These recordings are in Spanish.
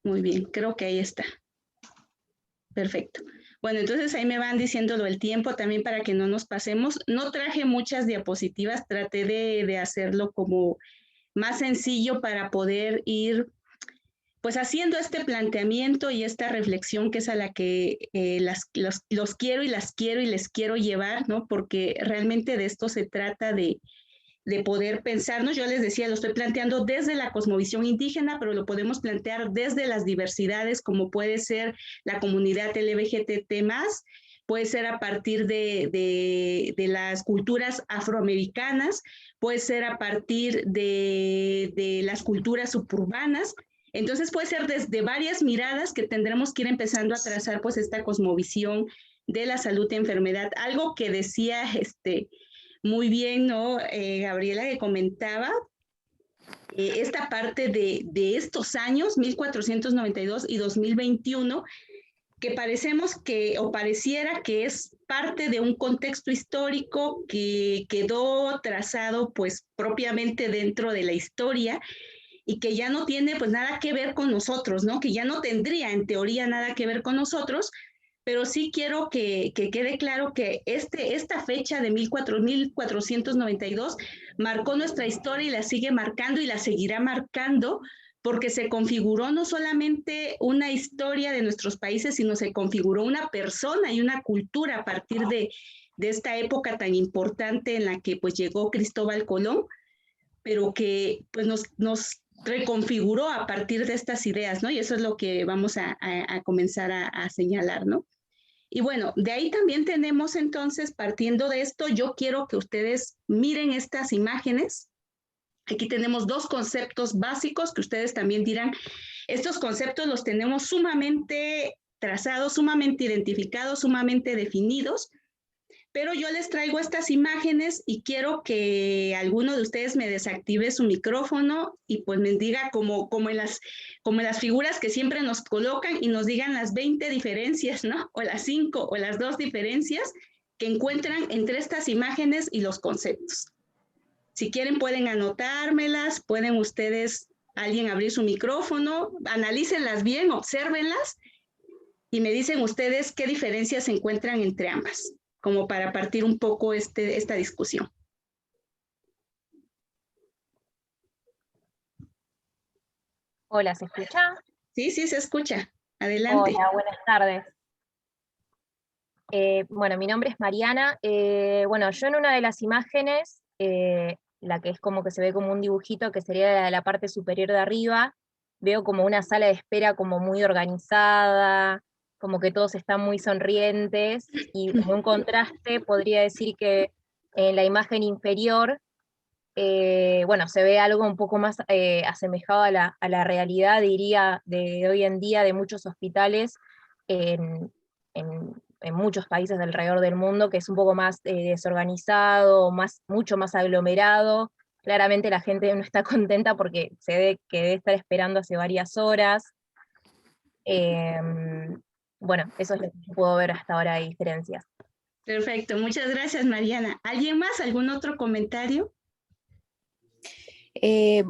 Muy bien, creo que ahí está. Perfecto. Bueno, entonces ahí me van diciéndolo el tiempo también para que no nos pasemos. No traje muchas diapositivas, traté de hacerlo como más sencillo para poder ir pues haciendo este planteamiento y esta reflexión que es a la que los quiero y las quiero y les quiero llevar, ¿no? Porque realmente de esto se trata de poder pensarnos. Yo les decía, lo estoy planteando desde la cosmovisión indígena, pero lo podemos plantear desde las diversidades, como puede ser la comunidad LGBTT+, puede ser a partir de las culturas afroamericanas, puede ser a partir de las culturas suburbanas. Entonces puede ser desde varias miradas que tendremos que ir empezando a trazar pues esta cosmovisión de la salud y enfermedad. Algo que decía muy bien, ¿no? Gabriela, que comentaba esta parte de estos años, 1492 y 2021, que parecemos que, o pareciera que es parte de un contexto histórico que quedó trazado pues propiamente dentro de la historia y que ya no tiene pues nada que ver con nosotros, ¿no? Que ya no tendría en teoría nada que ver con nosotros, pero sí quiero que quede claro que esta fecha de 1492 marcó nuestra historia y la sigue marcando y la seguirá marcando porque se configuró no solamente una historia de nuestros países, sino se configuró una persona y una cultura a partir de esta época tan importante en la que pues llegó Cristóbal Colón, pero que pues nos reconfiguró a partir de estas ideas, ¿no? Y eso es lo que vamos a comenzar a señalar, ¿no? Y bueno, de ahí también tenemos entonces, partiendo de esto, yo quiero que ustedes miren estas imágenes. Aquí tenemos dos conceptos básicos que ustedes también dirán, estos conceptos los tenemos sumamente trazados, sumamente identificados, sumamente definidos, pero yo les traigo estas imágenes y quiero que alguno de ustedes me desactive su micrófono y pues me diga como en las figuras que siempre nos colocan y nos digan las 20 diferencias, ¿no? O las 5 o las 2 diferencias que encuentran entre estas imágenes y los conceptos. Si quieren pueden anotármelas, pueden ustedes, alguien abrir su micrófono, analícenlas bien, obsérvenlas y me dicen ustedes qué diferencias se encuentran entre ambas, como para partir un poco esta discusión. Hola, ¿se escucha? Sí, sí, se escucha. Adelante. Hola, buenas tardes. Bueno, mi nombre es Mariana. Bueno, yo en una de las imágenes, la que es como que se ve como un dibujito, que sería la parte superior de arriba, veo como una sala de espera como muy organizada, como que todos están muy sonrientes, y como un contraste podría decir que en la imagen inferior, bueno, se ve algo un poco más asemejado a la realidad, diría, de hoy en día de muchos hospitales en, en muchos países alrededor del mundo, que es un poco más desorganizado, mucho más aglomerado. Claramente la gente no está contenta porque se ve que debe estar esperando hace varias horas. Bueno, eso es lo que yo puedo ver hasta ahora de diferencias. Perfecto, muchas gracias, Mariana. ¿Alguien más? ¿Algún otro comentario?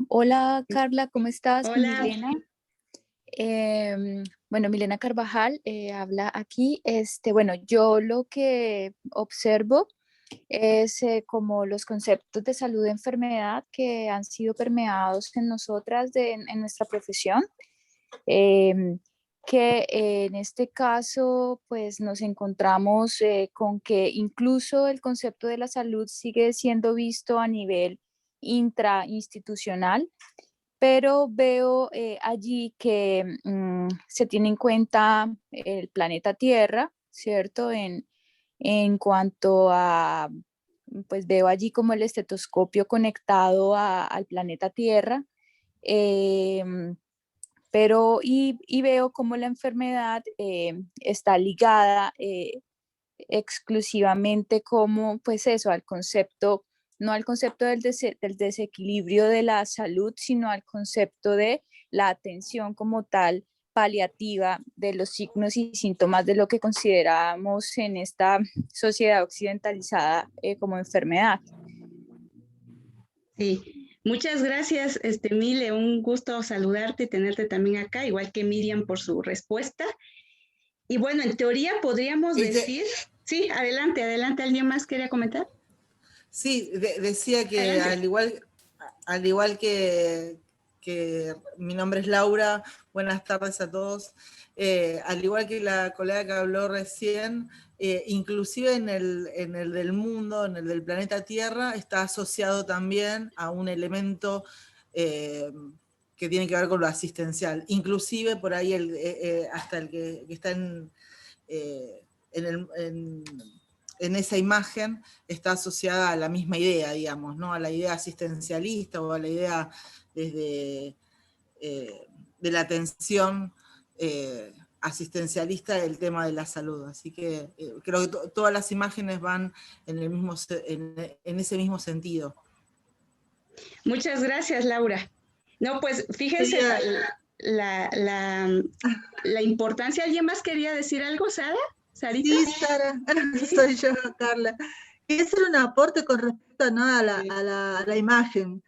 Hola Carla, ¿cómo estás? Hola. Milena. Bueno, Milena Carvajal habla aquí. Bueno, yo lo que observo es como los conceptos de salud y enfermedad que han sido permeados en nosotras en nuestra profesión, em, que en este caso pues nos encontramos con que incluso el concepto de la salud sigue siendo visto a nivel intrainstitucional, pero veo allí que se tiene en cuenta el planeta Tierra, ¿cierto? En cuanto a, pues veo allí como el estetoscopio conectado al planeta Tierra, em, pero y veo como la enfermedad está ligada exclusivamente como, pues eso, al concepto, no al concepto del desequilibrio de la salud, sino al concepto de la atención como tal paliativa de los signos y síntomas de lo que consideramos en esta sociedad occidentalizada como enfermedad. Sí, Muchas gracias, Mile, un gusto saludarte y tenerte también acá, igual que Miriam por su respuesta. Y bueno, en teoría podríamos decir, sí, adelante, adelante, ¿alguien más quería comentar? Sí, decía que al igual que mi nombre es Laura, buenas tardes a todos. Al igual que la colega que habló recién, inclusive en el del mundo, en el del planeta Tierra, está asociado también a un elemento que tiene que ver con lo asistencial. Inclusive por ahí hasta el que está en esa imagen está asociada a la misma idea, digamos, ¿no? A la idea asistencialista o a la idea desde de la atención asistencialista del tema de la salud. Así que creo que todas las imágenes van en ese mismo sentido. Muchas gracias, Laura. No, pues fíjense la importancia. ¿Alguien más quería decir algo, Sara? ¿Sarita? Sí, Sara, soy yo, Carla. Quería hacer un aporte con respecto, ¿no? a la imagen.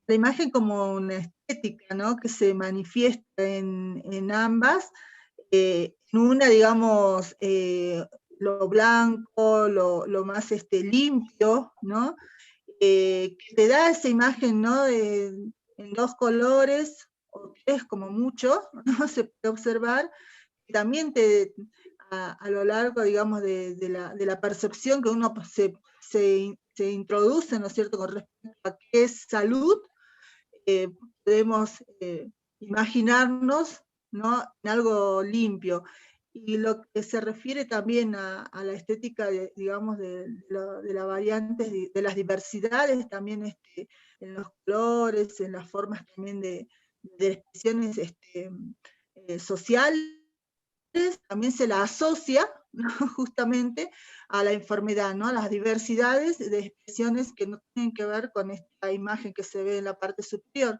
La imagen como una estética, ¿no? Que se manifiesta en ambas. En una, digamos, lo blanco, lo más limpio, ¿no? Que te da esa imagen, ¿no? En dos colores, o tres como mucho, ¿no? Se puede observar. También a lo largo, digamos, de la percepción que uno se introduce, ¿no es cierto?, con respecto a qué es salud, podemos imaginarnos, ¿no?, en algo limpio. Y lo que se refiere también a la estética, digamos, de las variantes, de las diversidades, también en los colores, en las formas también de expresiones sociales, también se la asocia, ¿no?, justamente a la enfermedad, ¿no?, a las diversidades de expresiones que no tienen que ver con esta imagen que se ve en la parte superior.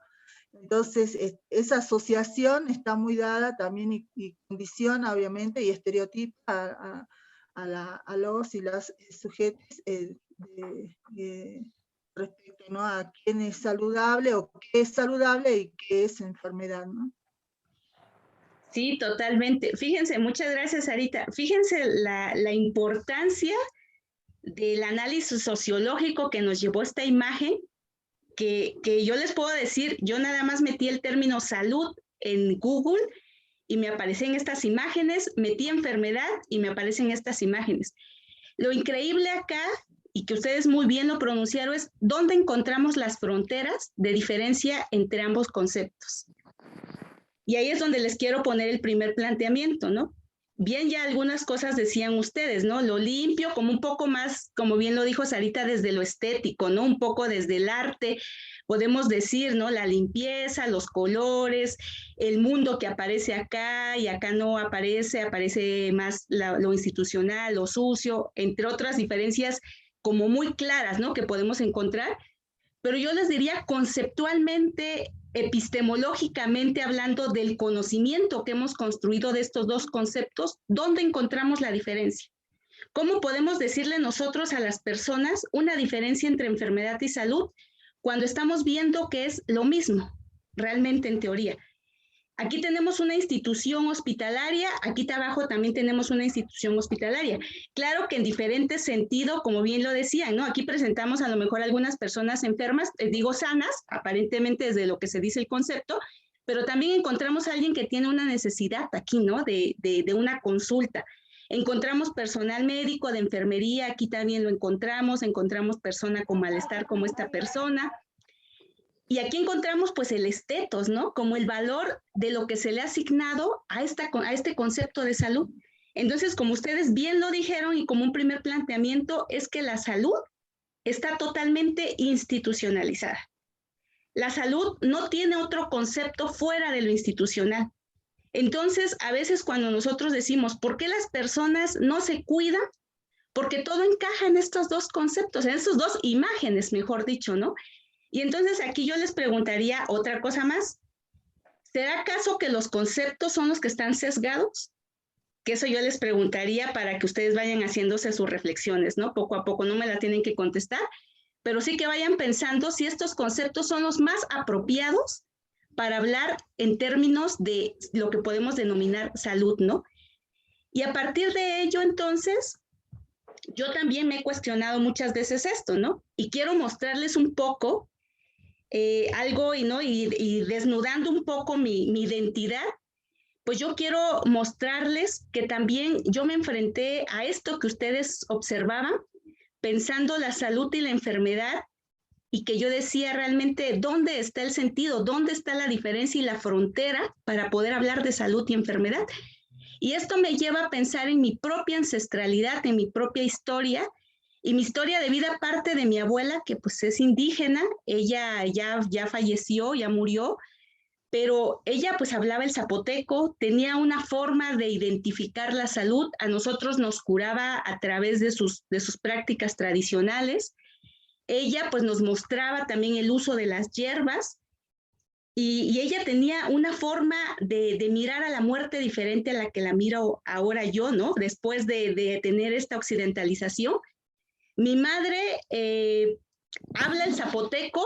Entonces, esa asociación está muy dada también y condiciona, obviamente, y estereotipa a los y las sujetos respecto, ¿no?, a quién es saludable o qué es saludable y qué es enfermedad, ¿no? Sí, totalmente. Fíjense, muchas gracias, Sarita. Fíjense la importancia del análisis sociológico que nos llevó esta imagen, que yo les puedo decir, yo nada más metí el término salud en Google y me aparecen estas imágenes, metí enfermedad y me aparecen estas imágenes. Lo increíble acá, y que ustedes muy bien lo pronunciaron, es dónde encontramos las fronteras de diferencia entre ambos conceptos. Y ahí es donde les quiero poner el primer planteamiento, ¿no? Bien, ya algunas cosas decían ustedes, ¿no? Lo limpio, como un poco más, como bien lo dijo Sarita, desde lo estético, ¿no? Un poco desde el arte, podemos decir, ¿no? La limpieza, los colores, el mundo que aparece acá y acá no aparece, aparece más lo institucional, lo sucio, entre otras diferencias como muy claras, ¿no? Que podemos encontrar. Pero yo les diría conceptualmente, epistemológicamente hablando del conocimiento que hemos construido de estos dos conceptos, ¿dónde encontramos la diferencia? ¿Cómo podemos decirle nosotros a las personas una diferencia entre enfermedad y salud cuando estamos viendo que es lo mismo, realmente en teoría? Aquí tenemos una institución hospitalaria, aquí abajo también tenemos una institución hospitalaria. Claro que en diferente sentido, como bien lo decían, ¿no? Aquí presentamos a lo mejor algunas personas enfermas, digo sanas, aparentemente desde lo que se dice el concepto, pero también encontramos a alguien que tiene una necesidad aquí, ¿no? De una consulta. Encontramos personal médico de enfermería, aquí también lo encontramos persona con malestar como esta persona. Y aquí encontramos pues el estetos, ¿no? Como el valor de lo que se le ha asignado a este concepto de salud. Entonces, como ustedes bien lo dijeron y como un primer planteamiento, es que la salud está totalmente institucionalizada. La salud no tiene otro concepto fuera de lo institucional. Entonces, a veces cuando nosotros decimos, ¿por qué las personas no se cuidan? Porque todo encaja en estos dos conceptos, en estas dos imágenes, mejor dicho, ¿no? Y entonces aquí yo les preguntaría otra cosa más. ¿Será acaso que los conceptos son los que están sesgados? Que eso yo les preguntaría para que ustedes vayan haciéndose sus reflexiones, ¿no? Poco a poco, no me la tienen que contestar, pero sí que vayan pensando si estos conceptos son los más apropiados para hablar en términos de lo que podemos denominar salud, ¿no? Y a partir de ello, entonces, yo también me he cuestionado muchas veces esto, ¿no? Y quiero mostrarles un poco algo, ¿no? Y desnudando un poco mi identidad, pues yo quiero mostrarles que también yo me enfrenté a esto que ustedes observaban, pensando la salud y la enfermedad, y que yo decía realmente, ¿dónde está el sentido? ¿Dónde está la diferencia y la frontera para poder hablar de salud y enfermedad? Y esto me lleva a pensar en mi propia ancestralidad, en mi propia historia, y mi historia de vida parte de mi abuela, que pues es indígena, ella ya falleció, ya murió, pero ella pues hablaba el zapoteco, tenía una forma de identificar la salud, a nosotros nos curaba a través de sus prácticas tradicionales. Ella pues nos mostraba también el uso de las hierbas, y ella tenía una forma de mirar a la muerte diferente a la que la miro ahora yo, ¿no? Después de tener esta occidentalización. Mi madre habla el zapoteco,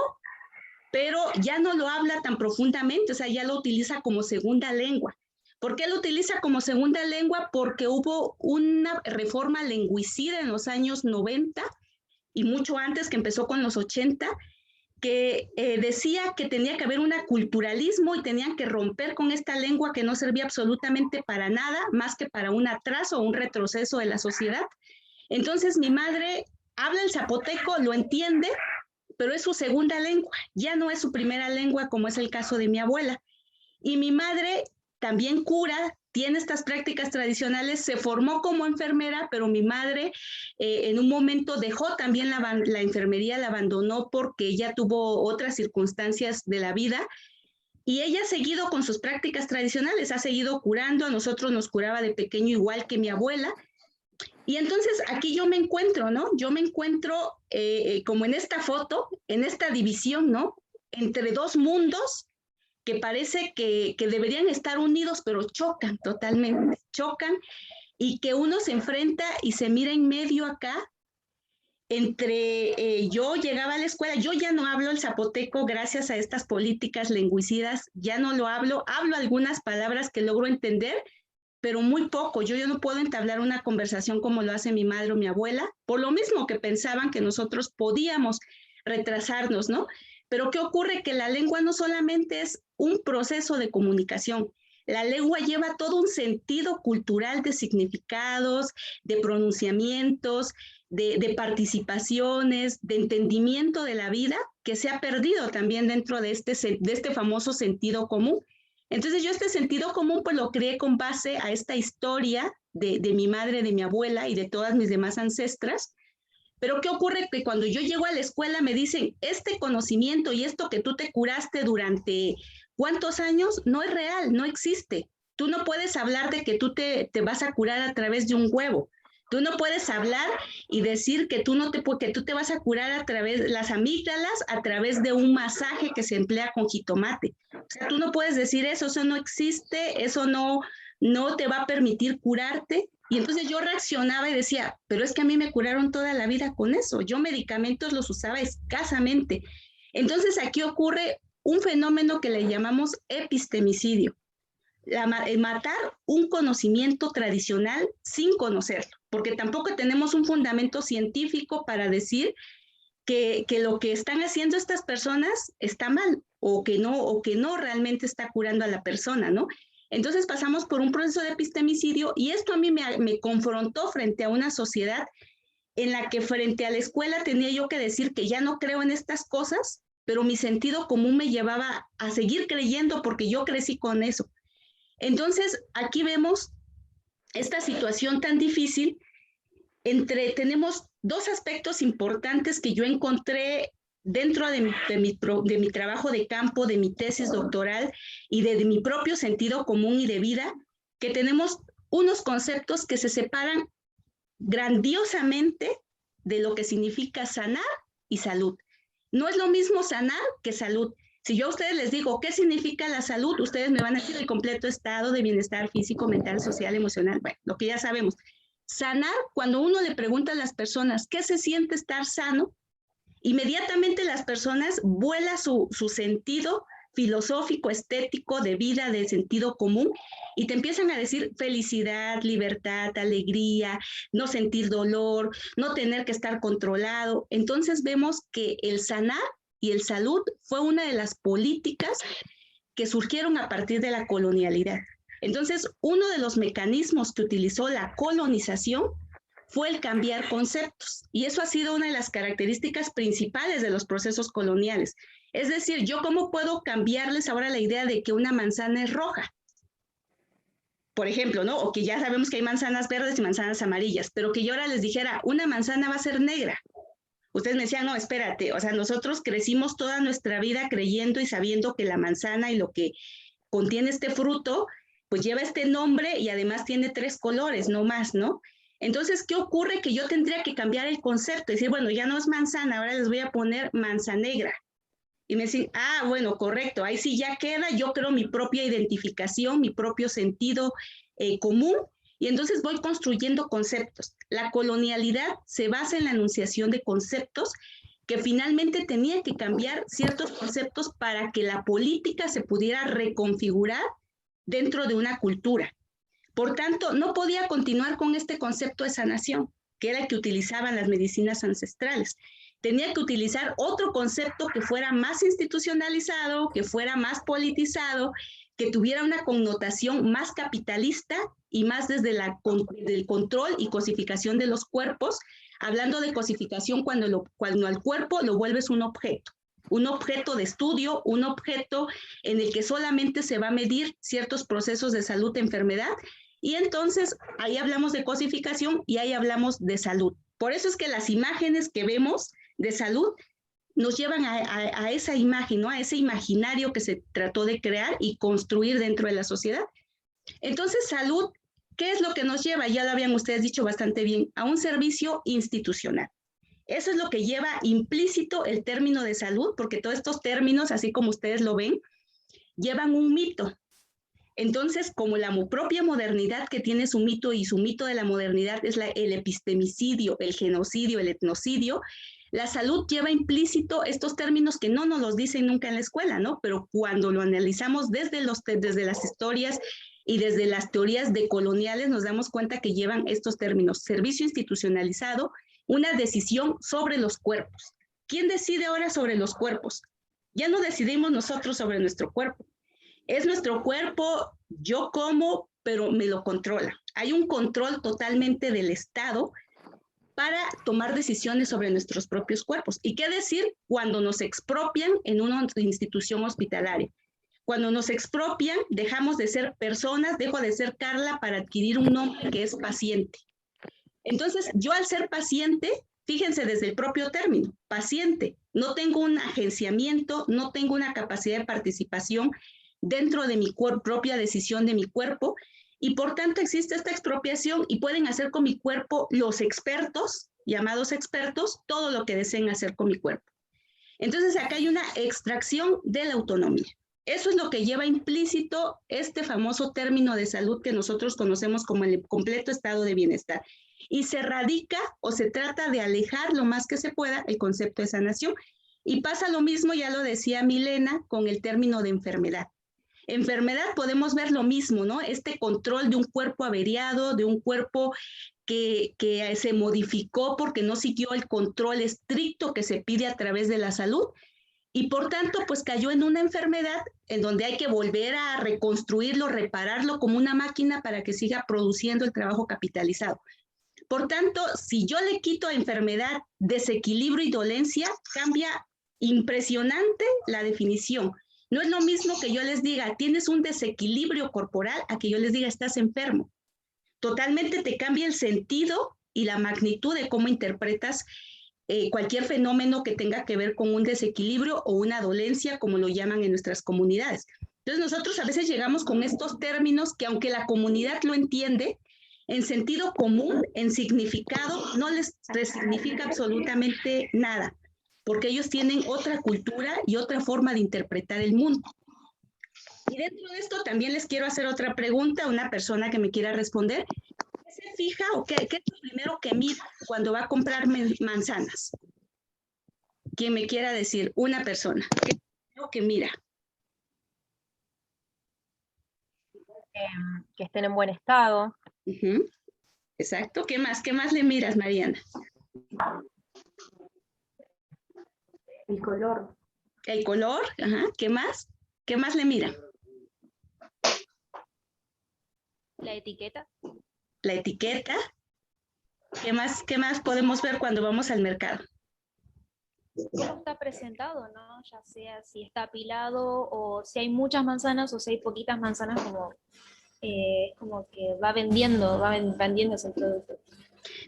pero ya no lo habla tan profundamente, o sea, ya lo utiliza como segunda lengua. ¿Por qué lo utiliza como segunda lengua? Porque hubo una reforma lingüicida en los años 90 y mucho antes, que empezó con los 80, que decía que tenía que haber un culturalismo y tenían que romper con esta lengua que no servía absolutamente para nada, más que para un atraso o un retroceso de la sociedad. Entonces mi madre habla el zapoteco, lo entiende, pero es su segunda lengua, ya no es su primera lengua, como es el caso de mi abuela. Y mi madre también cura, tiene estas prácticas tradicionales, se formó como enfermera, pero mi madre en un momento dejó también la enfermería, la abandonó porque ella tuvo otras circunstancias de la vida, y ella ha seguido con sus prácticas tradicionales, ha seguido curando, a nosotros nos curaba de pequeño igual que mi abuela. Y entonces aquí yo me encuentro, ¿no? Yo me encuentro como en esta foto, en esta división, ¿no? Entre dos mundos que parece que deberían estar unidos, pero chocan totalmente, chocan, y que uno se enfrenta y se mira en medio acá, entre yo llegaba a la escuela, yo ya no hablo el zapoteco gracias a estas políticas lingüicidas, ya no lo hablo algunas palabras que logro entender, pero muy poco. Yo no puedo entablar una conversación como lo hace mi madre o mi abuela, por lo mismo que pensaban que nosotros podíamos retrasarnos, ¿no? Pero ¿qué ocurre? Que la lengua no solamente es un proceso de comunicación, la lengua lleva todo un sentido cultural de significados, de pronunciamientos, de participaciones, de entendimiento de la vida, que se ha perdido también dentro de este famoso sentido común. Entonces yo este sentido común pues lo creé con base a esta historia de mi madre, de mi abuela y de todas mis demás ancestras. Pero ¿qué ocurre? Que cuando yo llego a la escuela me dicen, este conocimiento y esto que tú te curaste durante ¿cuántos años? No es real, no existe. Tú no puedes hablar de que tú te vas a curar a través de un huevo. Tú no puedes hablar y decir que tú te vas a curar a través de las amígdalas, a través de un masaje que se emplea con jitomate. O sea, tú no puedes decir eso no existe, eso no te va a permitir curarte. Y entonces yo reaccionaba y decía, pero es que a mí me curaron toda la vida con eso. Yo medicamentos los usaba escasamente. Entonces aquí ocurre un fenómeno que le llamamos epistemicidio. Matar un conocimiento tradicional sin conocerlo, porque tampoco tenemos un fundamento científico para decir que lo que están haciendo estas personas está mal o que no realmente está curando a la persona, ¿no? Entonces pasamos por un proceso de epistemicidio y esto a mí me confrontó frente a una sociedad en la que frente a la escuela tenía yo que decir que ya no creo en estas cosas, pero mi sentido común me llevaba a seguir creyendo porque yo crecí con eso. Entonces aquí vemos esta situación tan difícil tenemos dos aspectos importantes que yo encontré dentro de mi trabajo de campo, de mi tesis doctoral y de mi propio sentido común y de vida, que tenemos unos conceptos que se separan grandiosamente de lo que significa sanar y salud. No es lo mismo sanar que salud. Si yo a ustedes les digo qué significa la salud, ustedes me van a decir el completo estado de bienestar físico, mental, social, emocional, bueno, lo que ya sabemos. Sanar, cuando uno le pregunta a las personas qué se siente estar sano, inmediatamente las personas vuela su sentido filosófico, estético, de vida, de sentido común, y te empiezan a decir felicidad, libertad, alegría, no sentir dolor, no tener que estar controlado. Entonces vemos que el sanar y el salud fue una de las políticas que surgieron a partir de la colonialidad. Entonces, uno de los mecanismos que utilizó la colonización fue el cambiar conceptos, y eso ha sido una de las características principales de los procesos coloniales. Es decir, ¿yo cómo puedo cambiarles ahora la idea de que una manzana es roja? Por ejemplo, ¿no? O que ya sabemos que hay manzanas verdes y manzanas amarillas, pero que yo ahora les dijera, una manzana va a ser negra. Ustedes me decían, no, espérate, o sea, nosotros crecimos toda nuestra vida creyendo y sabiendo que la manzana y lo que contiene este fruto, pues lleva este nombre y además tiene 3 colores, no más, ¿no? Entonces, ¿qué ocurre? Que yo tendría que cambiar el concepto, decir, bueno, ya no es manzana, ahora les voy a poner manzanegra. Y me dicen, ah, bueno, correcto, ahí sí ya queda, yo creo mi propia identificación, mi propio sentido común, y entonces voy construyendo conceptos. La colonialidad se basa en la enunciación de conceptos que finalmente tenía que cambiar ciertos conceptos para que la política se pudiera reconfigurar dentro de una cultura. Por tanto, no podía continuar con este concepto de sanación, que era el que utilizaban las medicinas ancestrales. Tenía que utilizar otro concepto que fuera más institucionalizado, que fuera más politizado, que tuviera una connotación más capitalista y más desde el control y cosificación de los cuerpos, hablando de cosificación cuando al cuerpo lo vuelves un objeto de estudio, un objeto en el que solamente se va a medir ciertos procesos de salud, enfermedad, y entonces ahí hablamos de cosificación y ahí hablamos de salud. Por eso es que las imágenes que vemos de salud nos llevan a esa imagen, ¿no? A ese imaginario que se trató de crear y construir dentro de la sociedad. Entonces, salud, ¿qué es lo que nos lleva? Ya lo habían ustedes dicho bastante bien, a un servicio institucional. Eso es lo que lleva implícito el término de salud, porque todos estos términos, así como ustedes lo ven, llevan un mito. Entonces, como la propia modernidad que tiene su mito, y su mito de la modernidad es el epistemicidio, el genocidio, el etnocidio, la salud lleva implícito estos términos que no nos los dicen nunca en la escuela, ¿no? Pero cuando lo analizamos desde las historias y desde las teorías decoloniales, nos damos cuenta que llevan estos términos: servicio institucionalizado, una decisión sobre los cuerpos. ¿Quién decide ahora sobre los cuerpos? Ya no decidimos nosotros sobre nuestro cuerpo. Es nuestro cuerpo, yo como, pero me lo controla. Hay un control totalmente del Estado para tomar decisiones sobre nuestros propios cuerpos. ¿Y qué decir cuando nos expropian en una institución hospitalaria? Cuando nos expropian, dejamos de ser personas, dejo de ser Carla para adquirir un nombre que es paciente. Entonces, yo al ser paciente, fíjense desde el propio término, paciente, no tengo un agenciamiento, no tengo una capacidad de participación dentro de mi propia decisión de mi cuerpo, y por tanto existe esta expropiación y pueden hacer con mi cuerpo los expertos, llamados expertos, todo lo que deseen hacer con mi cuerpo. Entonces acá hay una extracción de la autonomía. Eso es lo que lleva implícito este famoso término de salud que nosotros conocemos como el completo estado de bienestar. Y se radica o se trata de alejar lo más que se pueda el concepto de sanación. Y pasa lo mismo, ya lo decía Milena, con el término de enfermedad. Enfermedad podemos ver lo mismo, ¿no? Este control de un cuerpo averiado, de un cuerpo que se modificó porque no siguió el control estricto que se pide a través de la salud, y por tanto pues cayó en una enfermedad en donde hay que volver a reconstruirlo, repararlo como una máquina para que siga produciendo el trabajo capitalizado. Por tanto, si yo le quito a enfermedad desequilibrio y dolencia, cambia impresionante la definición. No es lo mismo que yo les diga, tienes un desequilibrio corporal, a que yo les diga, estás enfermo. Totalmente te cambia el sentido y la magnitud de cómo interpretas cualquier fenómeno que tenga que ver con un desequilibrio o una dolencia, como lo llaman en nuestras comunidades. Entonces nosotros a veces llegamos con estos términos que, aunque la comunidad lo entiende, en sentido común, en significado, no les resignifica absolutamente nada, porque ellos tienen otra cultura y otra forma de interpretar el mundo. Y dentro de esto también les quiero hacer otra pregunta a una persona que me quiera responder. ¿Qué se fija o qué es lo primero que mira cuando va a comprar manzanas? Quien me quiera decir, una persona. ¿Qué es lo que mira? Que estén en buen estado. Uh-huh. Exacto. ¿Qué más? ¿Qué más le miras, Mariana? El color. El color. Ajá. ¿Qué más? ¿Qué más le mira? La etiqueta. La etiqueta. ¿Qué más podemos ver cuando vamos al mercado? ¿Cómo está presentado, no? Ya sea si está apilado o si hay muchas manzanas o si hay poquitas manzanas, como que va vendiéndose el producto.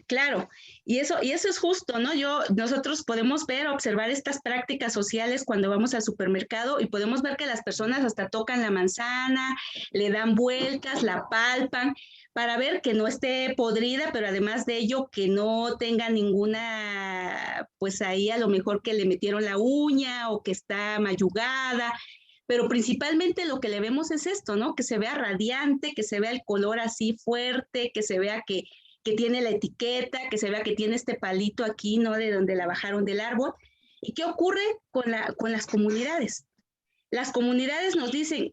Claro, y eso es justo, ¿no? Nosotros podemos ver, observar estas prácticas sociales cuando vamos al supermercado y podemos ver que las personas hasta tocan la manzana, le dan vueltas, la palpan, para ver que no esté podrida, pero además de ello que no tenga ninguna, pues ahí a lo mejor que le metieron la uña o que está mayugada. Pero principalmente lo que le vemos es esto, ¿no? Que se vea radiante, que se vea el color así fuerte, que se vea que tiene la etiqueta, que se vea que tiene este palito aquí, ¿no? De donde la bajaron del árbol. ¿Y qué ocurre con las comunidades? Las comunidades nos dicen,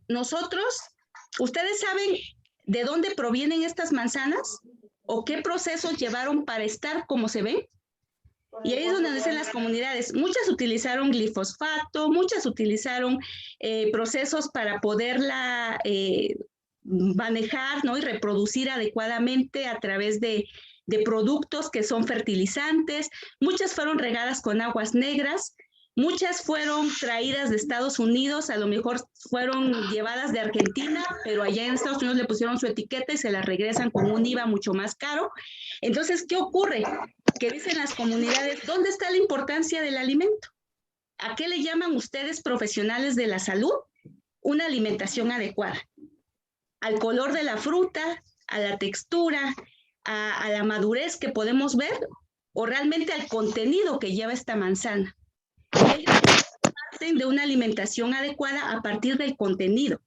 ¿ustedes saben de dónde provienen estas manzanas? ¿O qué procesos llevaron para estar como se ven? Y ahí es donde dicen las comunidades, muchas utilizaron glifosfato, muchas utilizaron procesos para poderla manejar, ¿no? Y reproducir adecuadamente a través de productos que son fertilizantes, muchas fueron regadas con aguas negras, muchas fueron traídas de Estados Unidos, a lo mejor fueron llevadas de Argentina, pero allá en Estados Unidos le pusieron su etiqueta y se las regresan con un IVA mucho más caro. Entonces, ¿qué ocurre? Que dicen las comunidades, ¿dónde está la importancia del alimento? ¿A qué le llaman ustedes profesionales de la salud? Una alimentación adecuada. Al color de la fruta, a la textura, a la madurez que podemos ver, o realmente al contenido que lleva esta manzana. Ellos parten de una alimentación adecuada a partir del contenido.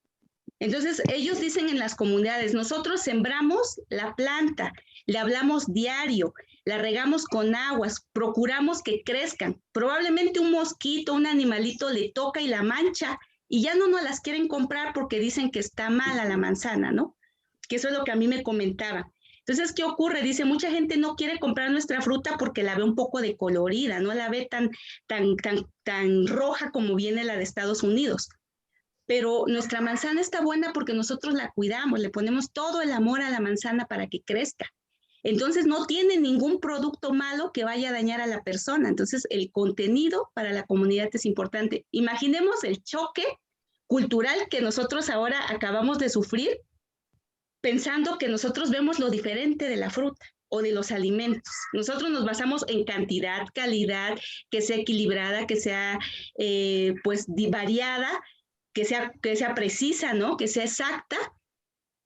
Entonces, ellos dicen en las comunidades, nosotros sembramos la planta, le hablamos diario, la regamos con aguas, procuramos que crezcan. Probablemente un mosquito, un animalito le toca y la mancha, y ya no nos las quieren comprar porque dicen que está mala la manzana, ¿no? Que eso es lo que a mí me comentaba. Entonces, ¿qué ocurre? Dice, mucha gente no quiere comprar nuestra fruta porque la ve un poco decolorida, no la ve tan roja como viene la de Estados Unidos. Pero nuestra manzana está buena porque nosotros la cuidamos, le ponemos todo el amor a la manzana para que crezca. Entonces, no tiene ningún producto malo que vaya a dañar a la persona. Entonces, el contenido para la comunidad es importante. Imaginemos el choque cultural que nosotros ahora acabamos de sufrir pensando que nosotros vemos lo diferente de la fruta o de los alimentos. Nosotros nos basamos en cantidad, calidad, que sea equilibrada, que sea pues variada, que sea precisa, ¿no? Que sea exacta.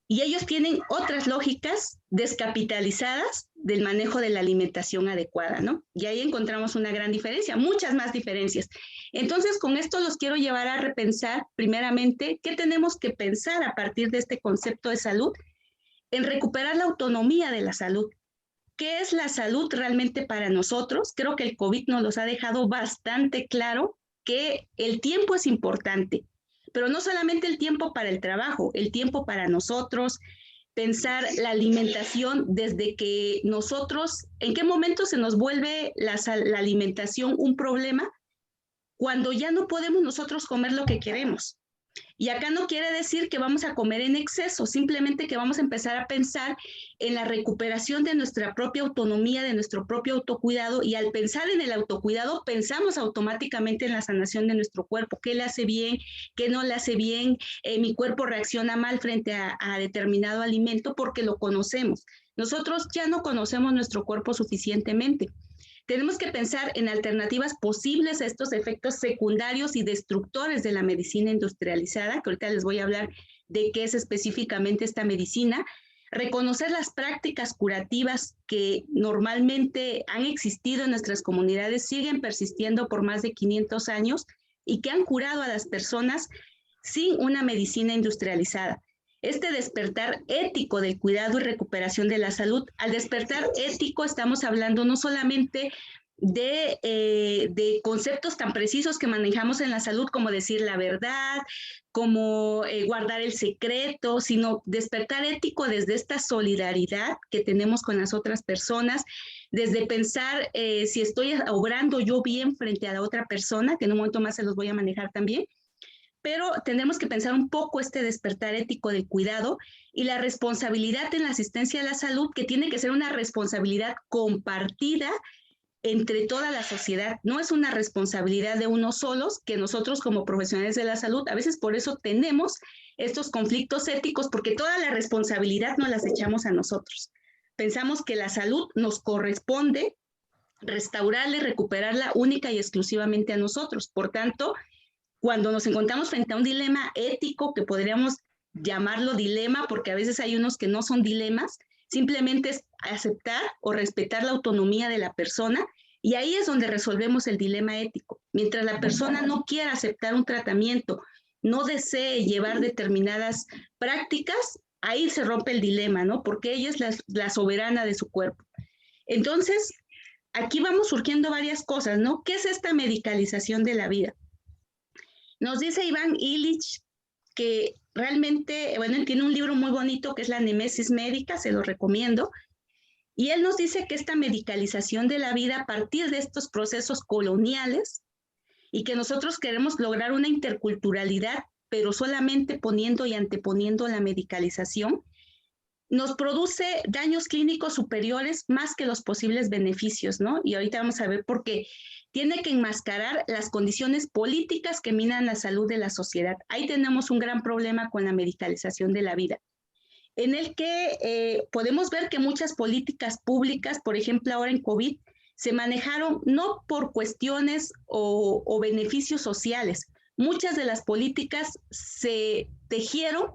Y ellos tienen otras lógicas descapitalizadas del manejo de la alimentación adecuada, ¿no? Y ahí encontramos una gran diferencia, muchas más diferencias. Entonces, con esto los quiero llevar a repensar, primeramente, ¿qué tenemos que pensar a partir de este concepto de salud? En recuperar la autonomía de la salud. ¿Qué es la salud realmente para nosotros? Creo que el COVID nos los ha dejado bastante claro que el tiempo es importante, pero no solamente el tiempo para el trabajo, el tiempo para nosotros, pensar la alimentación desde que nosotros, ¿en qué momento se nos vuelve la alimentación un problema? Cuando ya no podemos nosotros comer lo que queremos. Y acá no quiere decir que vamos a comer en exceso, simplemente que vamos a empezar a pensar en la recuperación de nuestra propia autonomía, de nuestro propio autocuidado, y al pensar en el autocuidado pensamos automáticamente en la sanación de nuestro cuerpo, qué le hace bien, qué no le hace bien, mi cuerpo reacciona mal frente a determinado alimento porque lo conocemos. Nosotros ya no conocemos nuestro cuerpo suficientemente. Tenemos que pensar en alternativas posibles a estos efectos secundarios y destructores de la medicina industrializada, que ahorita les voy a hablar de qué es específicamente esta medicina. Reconocer las prácticas curativas que normalmente han existido en nuestras comunidades, siguen persistiendo por más de 500 años y que han curado a las personas sin una medicina industrializada. Este despertar ético del cuidado y recuperación de la salud. Al despertar ético estamos hablando no solamente de conceptos tan precisos que manejamos en la salud, como decir la verdad, como guardar el secreto, sino despertar ético desde esta solidaridad que tenemos con las otras personas, desde pensar si estoy obrando yo bien frente a la otra persona, que en un momento más se los voy a manejar también, pero tenemos que pensar un poco este despertar ético del cuidado y la responsabilidad en la asistencia a la salud, que tiene que ser una responsabilidad compartida entre toda la sociedad. No es una responsabilidad de unos solos, que nosotros como profesionales de la salud, a veces por eso tenemos estos conflictos éticos, porque toda la responsabilidad nos las echamos a nosotros. Pensamos que la salud nos corresponde restaurarla y recuperarla única y exclusivamente a nosotros. Por tanto, cuando nos encontramos frente a un dilema ético, que podríamos llamarlo dilema, porque a veces hay unos que no son dilemas, simplemente es aceptar o respetar la autonomía de la persona, y ahí es donde resolvemos el dilema ético. Mientras la persona no quiera aceptar un tratamiento, no desee llevar determinadas prácticas, ahí se rompe el dilema, ¿no? Porque ella es la soberana de su cuerpo. Entonces, aquí vamos surgiendo varias cosas, ¿no? ¿Qué es esta medicalización de la vida? Nos dice Iván Illich que realmente, bueno, él tiene un libro muy bonito que es La Némesis Médica, se lo recomiendo, y él nos dice que esta medicalización de la vida a partir de estos procesos coloniales y que nosotros queremos lograr una interculturalidad, pero solamente poniendo y anteponiendo la medicalización, nos produce daños clínicos superiores más que los posibles beneficios, ¿no? Y ahorita vamos a ver por qué. Tiene que enmascarar las condiciones políticas que minan la salud de la sociedad. Ahí tenemos un gran problema con la medicalización de la vida, en el que podemos ver que muchas políticas públicas, por ejemplo ahora en COVID, se manejaron no por cuestiones o beneficios sociales. Muchas de las políticas se tejieron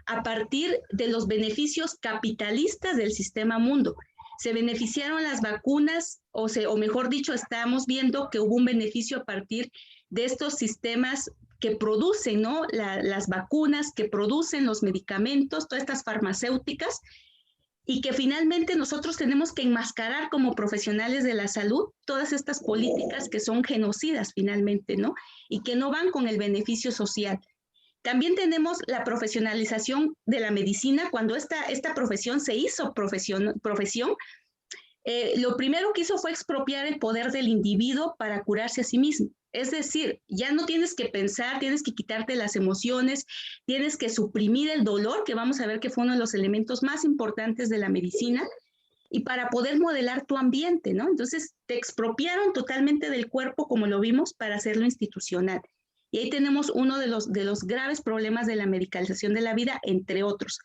a partir de los beneficios capitalistas del sistema mundo. Se beneficiaron las vacunas, o mejor dicho, estamos viendo que hubo un beneficio a partir de estos sistemas que producen, ¿no? Las vacunas, que producen los medicamentos, todas estas farmacéuticas, y que finalmente nosotros tenemos que enmascarar como profesionales de la salud todas estas políticas que son genocidas finalmente, ¿no? Y que no van con el beneficio social. También tenemos la profesionalización de la medicina. Cuando esta profesión se hizo profesión, lo primero que hizo fue expropiar el poder del individuo para curarse a sí mismo. Es decir, ya no tienes que pensar, tienes que quitarte las emociones, tienes que suprimir el dolor, que vamos a ver que fue uno de los elementos más importantes de la medicina, y para poder modelar tu ambiente, ¿no? Entonces, te expropiaron totalmente del cuerpo, como lo vimos, para hacerlo institucional. Y ahí tenemos uno de los graves problemas de la medicalización de la vida, entre otros.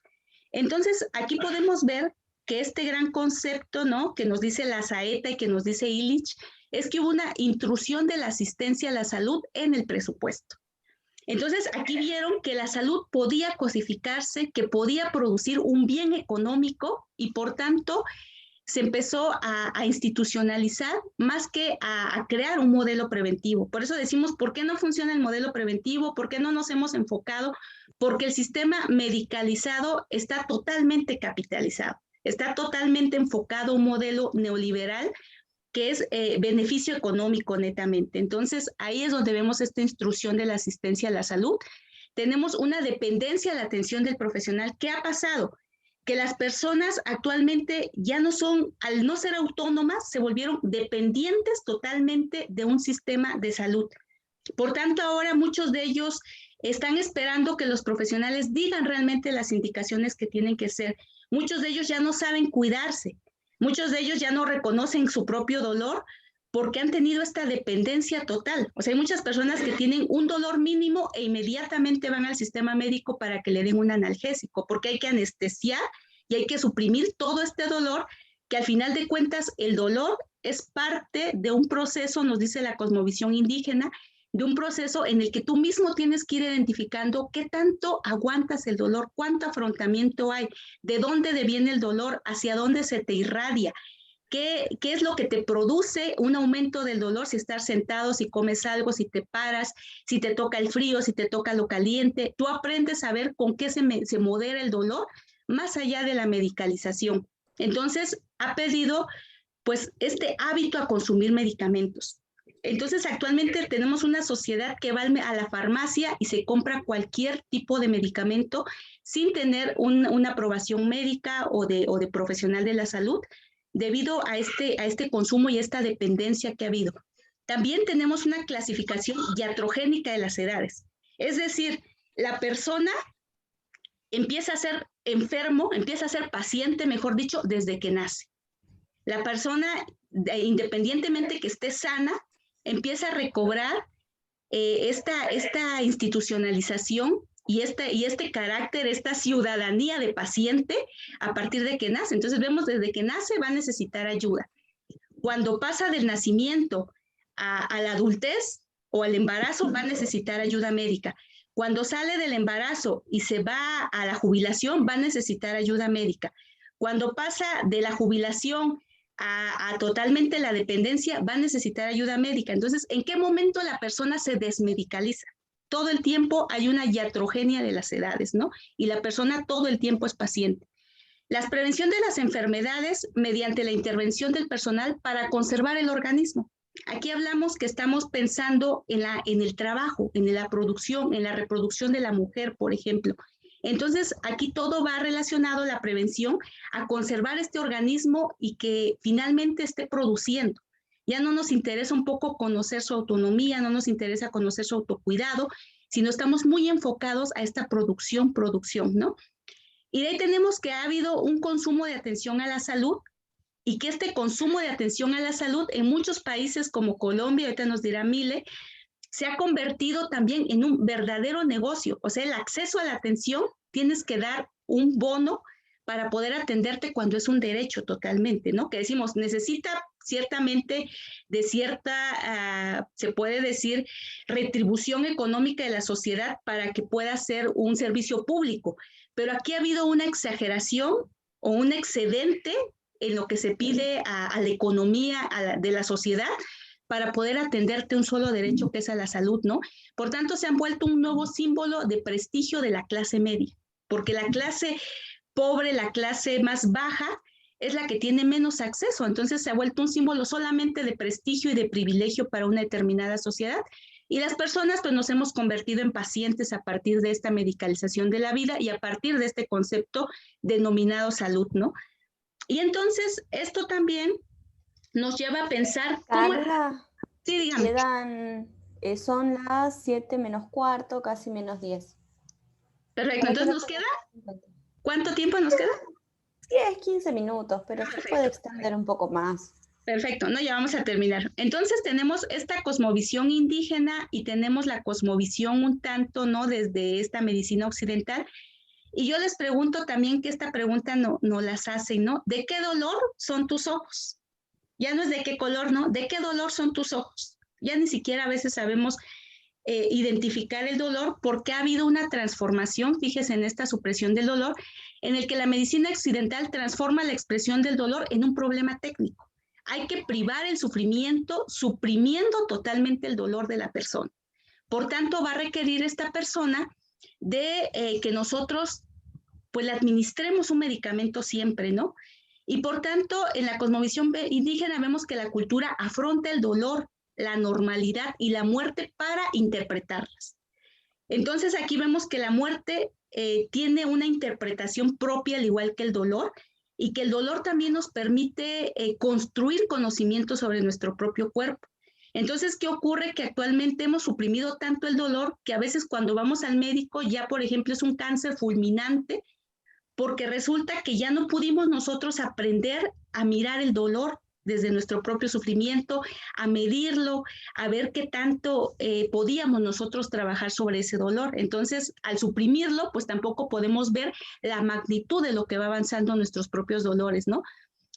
Entonces, aquí podemos ver que este gran concepto, ¿no?, que nos dice la Saeta y que nos dice Illich, es que hubo una intrusión de la asistencia a la salud en el presupuesto. Entonces, aquí vieron que la salud podía cosificarse, que podía producir un bien económico y, por tanto, se empezó a institucionalizar más que a crear un modelo preventivo. Por eso decimos, ¿por qué no funciona el modelo preventivo? ¿Por qué no nos hemos enfocado? Porque el sistema medicalizado está totalmente capitalizado, está totalmente enfocado a un modelo neoliberal que es beneficio económico netamente. Entonces, ahí es donde vemos esta intrusión de la asistencia a la salud. Tenemos una dependencia de la atención del profesional. ¿Qué ha pasado? Que las personas actualmente ya no son, al no ser autónomas, se volvieron dependientes totalmente de un sistema de salud. Por tanto, ahora muchos de ellos están esperando que los profesionales digan realmente las indicaciones que tienen que ser. Muchos de ellos ya no saben cuidarse. Muchos de ellos ya no reconocen su propio dolor porque han tenido esta dependencia total. O sea, hay muchas personas que tienen un dolor mínimo e inmediatamente van al sistema médico para que le den un analgésico, porque hay que anestesiar y hay que suprimir todo este dolor, que al final de cuentas el dolor es parte de un proceso, nos dice la cosmovisión indígena, de un proceso en el que tú mismo tienes que ir identificando qué tanto aguantas el dolor, cuánto afrontamiento hay, de dónde viene el dolor, hacia dónde se te irradia, qué es lo que te produce un aumento del dolor, si estás sentado, si comes algo, si te paras, si te toca el frío, si te toca lo caliente. Tú aprendes a ver con qué se modera el dolor más allá de la medicalización. Entonces, ha pedido pues este hábito a consumir medicamentos. Entonces, actualmente tenemos una sociedad que va a la farmacia y se compra cualquier tipo de medicamento sin tener una aprobación médica o de profesional de la salud, debido a este consumo y esta dependencia que ha habido. También tenemos una clasificación iatrogénica de las edades. Es decir, la persona empieza a ser enfermo, empieza a ser paciente, mejor dicho, desde que nace. La persona, independientemente que esté sana, empieza a recobrar esta institucionalización y este carácter, esta ciudadanía de paciente a partir de que nace. Entonces vemos desde que nace va a necesitar ayuda. Cuando pasa del nacimiento a la adultez o al embarazo va a necesitar ayuda médica. Cuando sale del embarazo y se va a la jubilación va a necesitar ayuda médica. Cuando pasa de la jubilación a totalmente la dependencia, va a necesitar ayuda médica. Entonces, ¿en qué momento la persona se desmedicaliza? Todo el tiempo hay una iatrogenia de las edades, ¿no? Y la persona todo el tiempo es paciente. La prevención de las enfermedades mediante la intervención del personal para conservar el organismo. Aquí hablamos que estamos pensando en el trabajo, en la producción, en la reproducción de la mujer, por ejemplo. Entonces, aquí todo va relacionado, la prevención, a conservar este organismo y que finalmente esté produciendo. Ya no nos interesa un poco conocer su autonomía, no nos interesa conocer su autocuidado, sino estamos muy enfocados a esta producción, ¿no? Y de ahí tenemos que ha habido un consumo de atención a la salud y que este consumo de atención a la salud en muchos países como Colombia, ahorita nos dirá Mile, se ha convertido también en un verdadero negocio. O sea, el acceso a la atención, tienes que dar un bono para poder atenderte cuando es un derecho totalmente, ¿no? Que decimos, necesita ciertamente de cierta, se puede decir, retribución económica de la sociedad para que pueda ser un servicio público. Pero aquí ha habido una exageración o un excedente en lo que se pide a la economía de la sociedad para poder atenderte un solo derecho que es a la salud, ¿no? Por tanto, se han vuelto un nuevo símbolo de prestigio de la clase media, porque la clase pobre, la clase más baja, es la que tiene menos acceso. Entonces se ha vuelto un símbolo solamente de prestigio y de privilegio para una determinada sociedad. Y las personas pues nos hemos convertido en pacientes a partir de esta medicalización de la vida y a partir de este concepto denominado salud, ¿no? Y entonces esto también nos lleva a pensar cómo... Carla, Sí, dígame. son las 7 menos cuarto, casi menos 10. Perfecto, entonces nos queda... ¿Cuánto tiempo nos queda? 10, 15 minutos, pero se puede extender un poco más. Perfecto, no, ya vamos a terminar. Entonces tenemos esta cosmovisión indígena y tenemos la cosmovisión un tanto, ¿no? Desde esta medicina occidental. Y yo les pregunto también, que esta pregunta no las hacen, ¿no? ¿De qué dolor son tus ojos? Ya no es de qué color, ¿no? ¿De qué dolor son tus ojos? Ya ni siquiera a veces sabemos identificar el dolor porque ha habido una transformación, fíjese en esta supresión del dolor, en el que la medicina occidental transforma la expresión del dolor en un problema técnico. Hay que privar el sufrimiento, suprimiendo totalmente el dolor de la persona. Por tanto, va a requerir esta persona de que nosotros pues le administremos un medicamento siempre, ¿no? Y por tanto, en la cosmovisión indígena vemos que la cultura afronta el dolor, la normalidad y la muerte para interpretarlas. Entonces aquí vemos que la muerte tiene una interpretación propia al igual que el dolor, y que el dolor también nos permite construir conocimiento sobre nuestro propio cuerpo. Entonces, ¿qué ocurre? Que actualmente hemos suprimido tanto el dolor que a veces cuando vamos al médico ya, por ejemplo, es un cáncer fulminante, porque resulta que ya no pudimos nosotros aprender a mirar el dolor desde nuestro propio sufrimiento, a medirlo, a ver qué tanto podíamos nosotros trabajar sobre ese dolor. Entonces, al suprimirlo, pues tampoco podemos ver la magnitud de lo que va avanzando nuestros propios dolores, ¿no?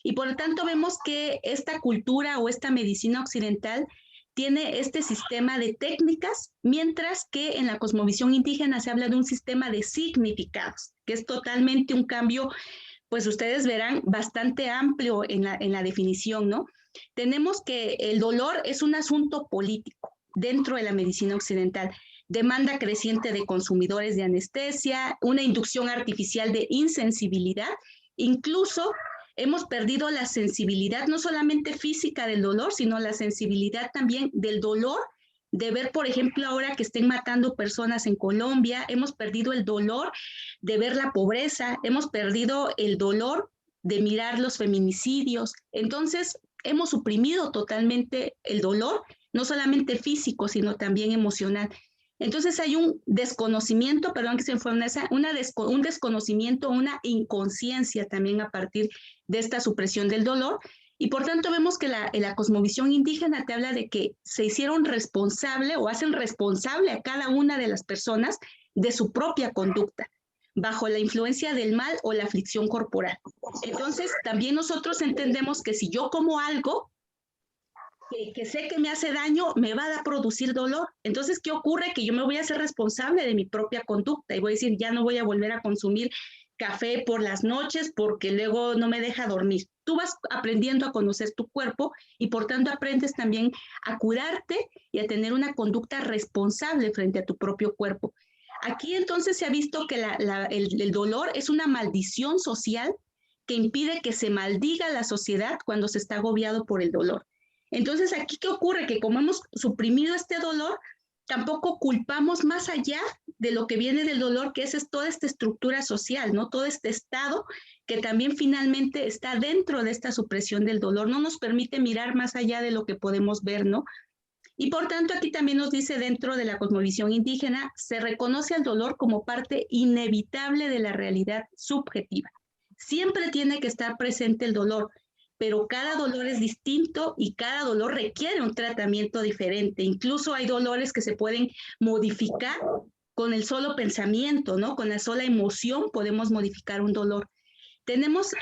Y por lo tanto vemos que esta cultura o esta medicina occidental tiene este sistema de técnicas, mientras que en la cosmovisión indígena se habla de un sistema de significados, que es totalmente un cambio, pues ustedes verán, bastante amplio en la definición, ¿no? Tenemos que el dolor es un asunto político dentro de la medicina occidental. Demanda creciente de consumidores de anestesia, una inducción artificial de insensibilidad, incluso hemos perdido la sensibilidad, no solamente física del dolor, sino la sensibilidad también del dolor, de ver, por ejemplo, ahora que estén matando personas en Colombia, hemos perdido el dolor de ver la pobreza, hemos perdido el dolor de mirar los feminicidios. Entonces, hemos suprimido totalmente el dolor, no solamente físico, sino también emocional. Entonces hay un desconocimiento, perdón que se me fue un desconocimiento, una inconsciencia también a partir de esta supresión del dolor. Y por tanto vemos que la cosmovisión indígena te habla de que se hicieron responsable o hacen responsable a cada una de las personas de su propia conducta, bajo la influencia del mal o la aflicción corporal. Entonces también nosotros entendemos que si yo como algo que sé que me hace daño, me va a producir dolor. Entonces, ¿qué ocurre? Que yo me voy a hacer responsable de mi propia conducta y voy a decir, ya no voy a volver a consumir café por las noches porque luego no me deja dormir. Tú vas aprendiendo a conocer tu cuerpo y por tanto aprendes también a curarte y a tener una conducta responsable frente a tu propio cuerpo. Aquí entonces se ha visto que el dolor es una maldición social que impide que se maldiga la sociedad cuando se está agobiado por el dolor. Entonces, aquí, ¿qué ocurre? Que como hemos suprimido este dolor, tampoco culpamos más allá de lo que viene del dolor, que es toda esta estructura social, ¿no? Todo este estado que también finalmente está dentro de esta supresión del dolor, no nos permite mirar más allá de lo que podemos ver, ¿no? Y por tanto, aquí también nos dice dentro de la cosmovisión indígena, se reconoce al dolor como parte inevitable de la realidad subjetiva. Siempre tiene que estar presente el dolor, pero cada dolor es distinto y cada dolor requiere un tratamiento diferente. Incluso hay dolores que se pueden modificar con el solo pensamiento, ¿no? Con la sola emoción podemos modificar un dolor. Tenemos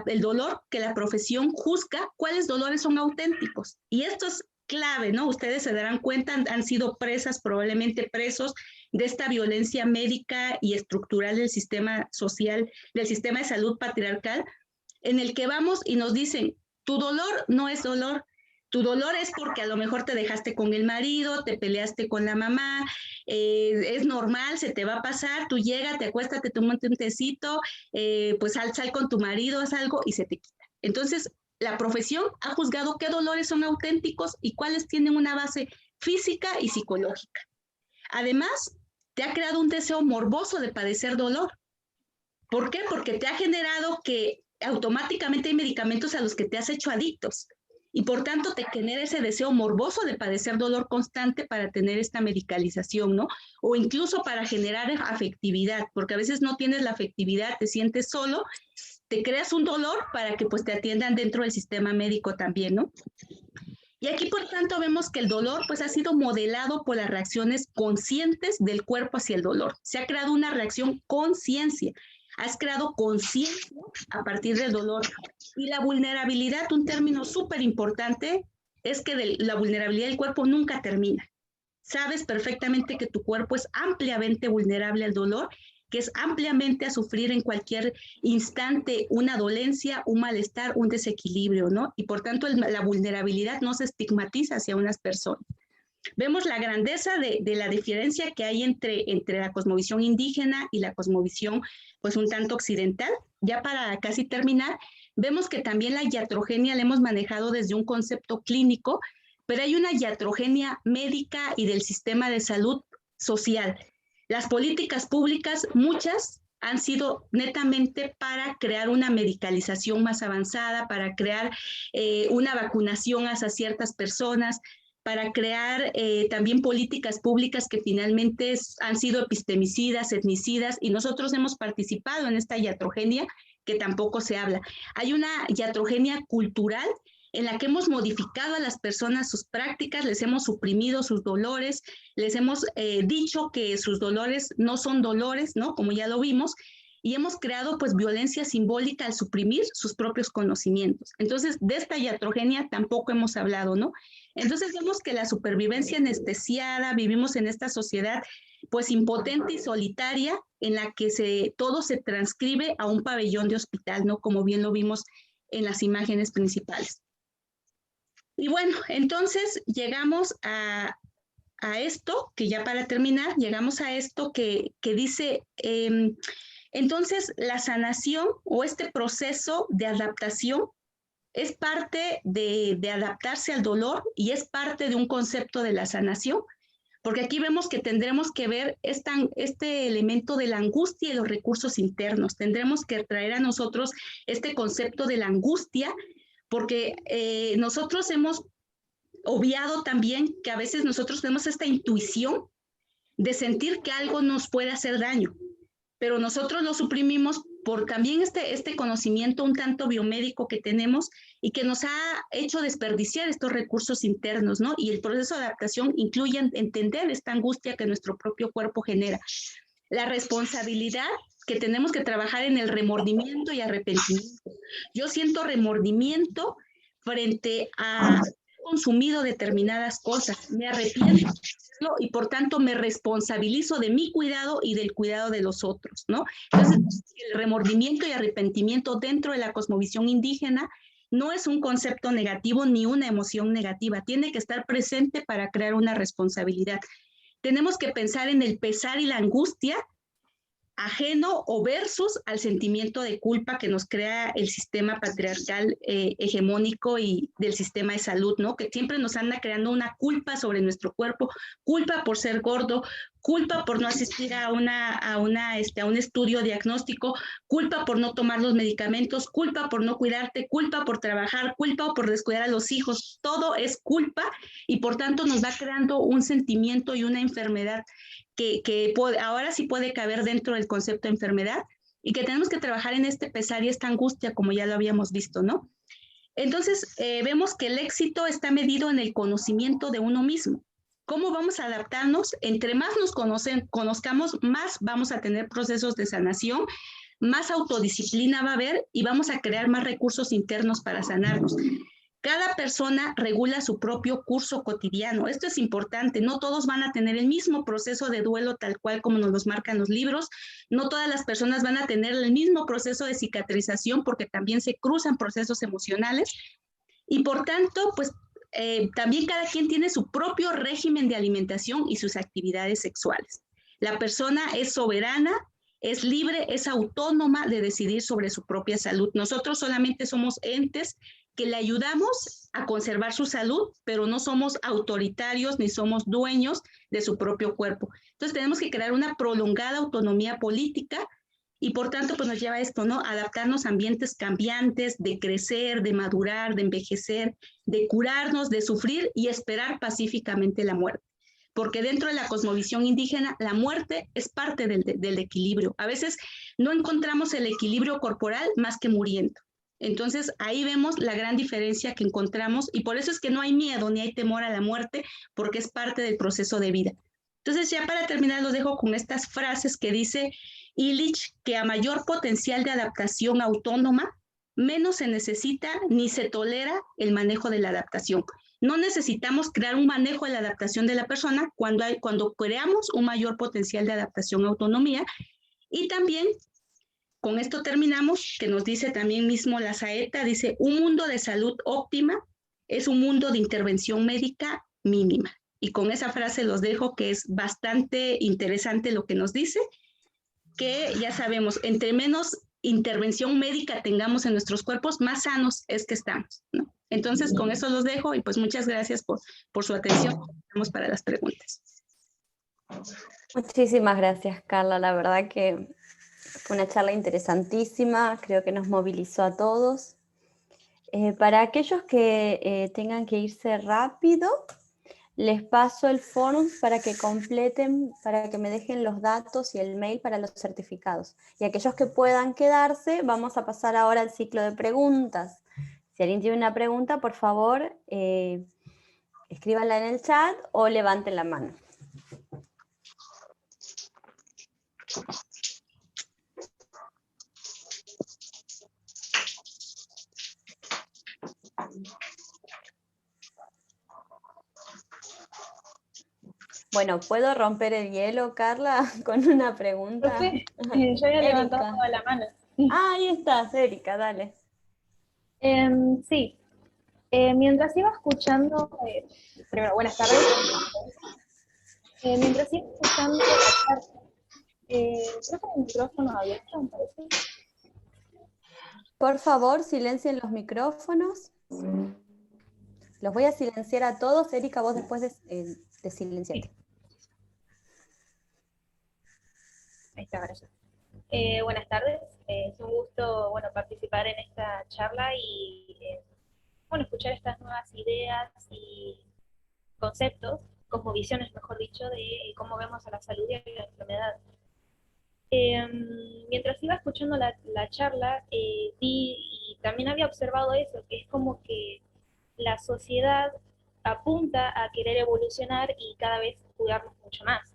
el dolor que la profesión juzga cuáles dolores son auténticos. Y esto es clave, ¿no? Ustedes se darán cuenta, han sido presas, probablemente presos de esta violencia médica y estructural del sistema social, del sistema de salud patriarcal, en el que vamos y nos dicen, tu dolor no es dolor, tu dolor es porque a lo mejor te dejaste con el marido, te peleaste con la mamá, es normal, se te va a pasar, tú llegas, te acuestas, te tomas un tecito, pues sal con tu marido, haz algo y se te quita. Entonces, la profesión ha juzgado qué dolores son auténticos y cuáles tienen una base física y psicológica. Además, te ha creado un deseo morboso de padecer dolor. ¿Por qué? Porque te ha generado que automáticamente hay medicamentos a los que te has hecho adictos y por tanto te genera ese deseo morboso de padecer dolor constante para tener esta medicalización, ¿no? O incluso para generar afectividad, porque a veces no tienes la afectividad, te sientes solo, te creas un dolor para que pues te atiendan dentro del sistema médico también, ¿no? Y aquí, por tanto, vemos que el dolor pues ha sido modelado por las reacciones conscientes del cuerpo hacia el dolor. Se ha creado una reacción conciencia. Has creado conciencia a partir del dolor. Y la vulnerabilidad, un término súper importante, es que la vulnerabilidad del cuerpo nunca termina. Sabes perfectamente que tu cuerpo es ampliamente vulnerable al dolor, que es ampliamente a sufrir en cualquier instante una dolencia, un malestar, un desequilibrio, ¿no? Y por tanto la vulnerabilidad no se estigmatiza hacia unas personas. Vemos la grandeza de la diferencia que hay entre la cosmovisión indígena y la cosmovisión pues un tanto occidental. Ya para casi terminar, vemos que también la iatrogenia la hemos manejado desde un concepto clínico, pero hay una iatrogenia médica y del sistema de salud social. Las políticas públicas, muchas han sido netamente para crear una medicalización más avanzada, para crear una vacunación hacia ciertas personas, para crear también políticas públicas que finalmente han sido epistemicidas, etnicidas, y nosotros hemos participado en esta iatrogenia que tampoco se habla. Hay una iatrogenia cultural en la que hemos modificado a las personas sus prácticas, les hemos suprimido sus dolores, les hemos dicho que sus dolores no son dolores, ¿no? Como ya lo vimos, y hemos creado pues violencia simbólica al suprimir sus propios conocimientos. Entonces, de esta iatrogenia tampoco hemos hablado, ¿no? Entonces vemos que la supervivencia anestesiada, vivimos en esta sociedad pues impotente y solitaria en la que todo se transcribe a un pabellón de hospital, ¿no? Como bien lo vimos en las imágenes principales. Y bueno, entonces llegamos a esto, que ya para terminar, llegamos a esto que dice, Entonces, la sanación o este proceso de adaptación es parte de adaptarse al dolor y es parte de un concepto de la sanación, porque aquí vemos que tendremos que ver este elemento de la angustia y los recursos internos. Tendremos que traer a nosotros este concepto de la angustia, porque nosotros hemos obviado también que a veces nosotros tenemos esta intuición de sentir que algo nos puede hacer daño, pero nosotros lo suprimimos por también este conocimiento un tanto biomédico que tenemos y que nos ha hecho desperdiciar estos recursos internos, ¿no? Y el proceso de adaptación incluye entender esta angustia que nuestro propio cuerpo genera. La responsabilidad que tenemos que trabajar en el remordimiento y arrepentimiento. Yo siento remordimiento frente a consumido determinadas cosas, me arrepiento y por tanto me responsabilizo de mi cuidado y del cuidado de los otros, ¿no? Entonces, el remordimiento y arrepentimiento dentro de la cosmovisión indígena no es un concepto negativo ni una emoción negativa, tiene que estar presente para crear una responsabilidad. Tenemos que pensar en el pesar y la angustia ajeno o versus al sentimiento de culpa que nos crea el sistema patriarcal hegemónico y del sistema de salud, ¿no? Que siempre nos anda creando una culpa sobre nuestro cuerpo, culpa por ser gordo, culpa por no asistir a un estudio diagnóstico, culpa por no tomar los medicamentos, culpa por no cuidarte, culpa por trabajar, culpa por descuidar a los hijos. Todo es culpa y por tanto nos va creando un sentimiento y una enfermedad que ahora sí puede caber dentro del concepto de enfermedad y que tenemos que trabajar en este pesar y esta angustia, como ya lo habíamos visto, ¿no? Entonces, vemos que el éxito está medido en el conocimiento de uno mismo. ¿Cómo vamos a adaptarnos? Entre más nos conozcamos, más vamos a tener procesos de sanación, más autodisciplina va a haber y vamos a crear más recursos internos para sanarnos. Cada persona regula su propio curso cotidiano. Esto es importante. No todos van a tener el mismo proceso de duelo tal cual como nos los marcan los libros. No todas las personas van a tener el mismo proceso de cicatrización porque también se cruzan procesos emocionales. Y por tanto, pues también cada quien tiene su propio régimen de alimentación y sus actividades sexuales. La persona es soberana, es libre, es autónoma de decidir sobre su propia salud. Nosotros solamente somos entes que le ayudamos a conservar su salud, pero no somos autoritarios ni somos dueños de su propio cuerpo. Entonces tenemos que crear una prolongada autonomía política y por tanto pues nos lleva a esto, ¿no? Adaptarnos a ambientes cambiantes, de crecer, de madurar, de envejecer, de curarnos, de sufrir y esperar pacíficamente la muerte. Porque dentro de la cosmovisión indígena, la muerte es parte del equilibrio. A veces no encontramos el equilibrio corporal más que muriendo. Entonces, ahí vemos la gran diferencia que encontramos y por eso es que no hay miedo ni hay temor a la muerte, porque es parte del proceso de vida. Entonces, ya para terminar, los dejo con estas frases que dice Illich, que a mayor potencial de adaptación autónoma, menos se necesita ni se tolera el manejo de la adaptación. No necesitamos crear un manejo de la adaptación de la persona cuando creamos un mayor potencial de adaptación autonomía y también con esto terminamos, que nos dice también mismo la Saeta, dice, un mundo de salud óptima es un mundo de intervención médica mínima. Y con esa frase los dejo, que es bastante interesante lo que nos dice, que ya sabemos, entre menos intervención médica tengamos en nuestros cuerpos, más sanos es que estamos, ¿no? Entonces, con eso los dejo y pues muchas gracias por su atención. Vamos para las preguntas. Muchísimas gracias, Carla. La verdad que fue una charla interesantísima, creo que nos movilizó a todos. Para aquellos que tengan que irse rápido, les paso el form para que completen, para que me dejen los datos y el mail para los certificados. Y aquellos que puedan quedarse, vamos a pasar ahora al ciclo de preguntas. Si alguien tiene una pregunta, por favor, escríbanla en el chat o levanten la mano. Bueno, ¿puedo romper el hielo, Carla, con una pregunta? Profe, yo había levantado toda la mano. Ah, ahí estás, Erika, dale. Sí, mientras iba escuchando, primero, buenas tardes. Mientras iba escuchando la charla, Creo que el micrófono abierto, me parece. Por favor, silencien los micrófonos. Los voy a silenciar a todos. Erika, vos después de silenciarte. Ahí está, ahora ya. Buenas tardes, es un gusto participar en esta charla y escuchar estas nuevas ideas y conceptos, cosmovisiones, mejor dicho, de cómo vemos a la salud y a la enfermedad. Mientras iba escuchando la charla, vi y también había observado eso, que es como que la sociedad apunta a querer evolucionar y cada vez cuidarnos mucho más.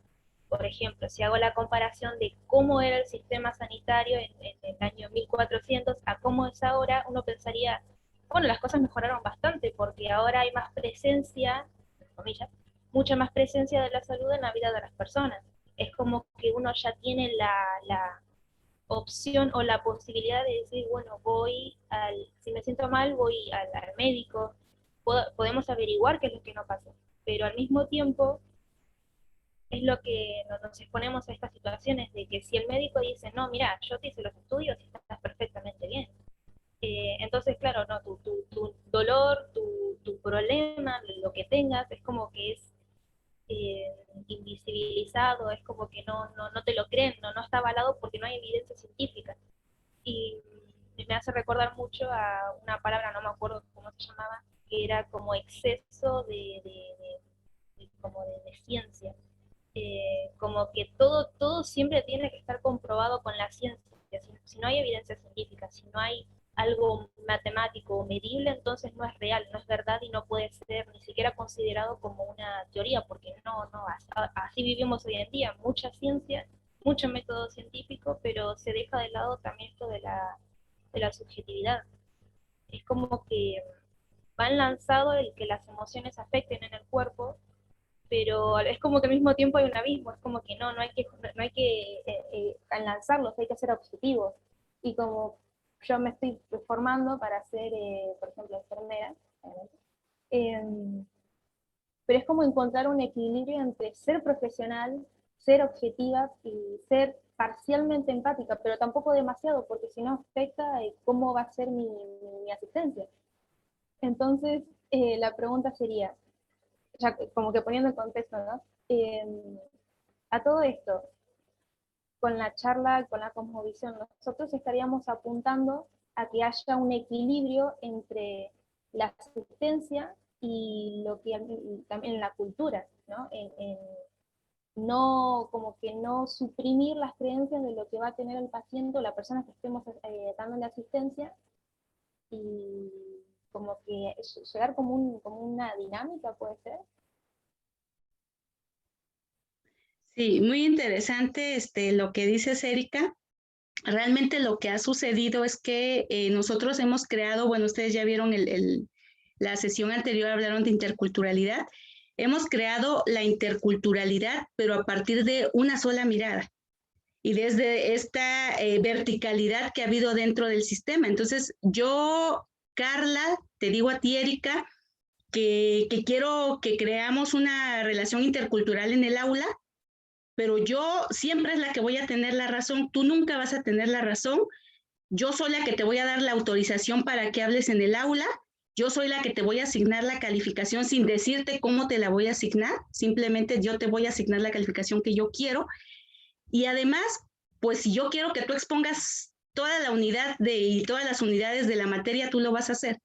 Por ejemplo, si hago la comparación de cómo era el sistema sanitario en el año 1400 a cómo es ahora, uno pensaría, bueno, las cosas mejoraron bastante porque ahora hay más presencia, entre comillas, mucha más presencia de la salud en la vida de las personas. Es como que uno ya tiene la opción o la posibilidad de decir, bueno, si me siento mal, voy al médico, podemos averiguar qué es lo que no pasa. Pero al mismo tiempo, es lo que nos exponemos a estas situaciones de que si el médico dice, no, mira, yo te hice los estudios y estás perfectamente bien. Entonces, claro, no, tu dolor, tu problema, lo que tengas, es como que es invisibilizado, es como que no te lo creen, no está avalado porque no hay evidencia científica. Y me hace recordar mucho a una palabra, no me acuerdo cómo se llamaba, que era como exceso como de ciencia. Como que todo siempre tiene que estar comprobado con la ciencia. Si no hay evidencia científica, si no hay algo matemático o medible, entonces no es real, no es verdad y no puede ser ni siquiera considerado como una teoría, porque así vivimos hoy en día, mucha ciencia, mucho método científico, pero se deja de lado también esto de la subjetividad. Es como que van lanzado el que las emociones afecten en el cuerpo, pero es como que al mismo tiempo hay un abismo, es como que no hay que lanzarlos, hay que ser objetivos. Y como yo me estoy formando para ser, por ejemplo, enfermera, pero es como encontrar un equilibrio entre ser profesional, ser objetiva y ser parcialmente empática, pero tampoco demasiado, porque si no afecta cómo va a ser mi asistencia. Entonces, la pregunta sería, ya como que poniendo en contexto, ¿no? A todo esto, con la charla, con la cosmovisión, nosotros estaríamos apuntando a que haya un equilibrio entre la asistencia y lo que también la cultura, ¿no? No, como que no suprimir las creencias de lo que va a tener el paciente o la persona que estemos dando la asistencia, y como que llegar como una dinámica, puede ser. Sí, muy interesante lo que dices, Erika. Realmente lo que ha sucedido es que nosotros hemos creado, bueno, ustedes ya vieron la sesión anterior, hablaron de interculturalidad. Hemos creado la interculturalidad, pero a partir de una sola mirada y desde esta verticalidad que ha habido dentro del sistema. Entonces, yo, Carla, te digo a ti, Erika, que quiero que creamos una relación intercultural en el aula, pero yo siempre es la que voy a tener la razón, tú nunca vas a tener la razón, yo soy la que te voy a dar la autorización para que hables en el aula, yo soy la que te voy a asignar la calificación sin decirte cómo te la voy a asignar, simplemente yo te voy a asignar la calificación que yo quiero, y además, pues si yo quiero que tú expongas toda la unidad y todas las unidades de la materia, tú lo vas a hacer.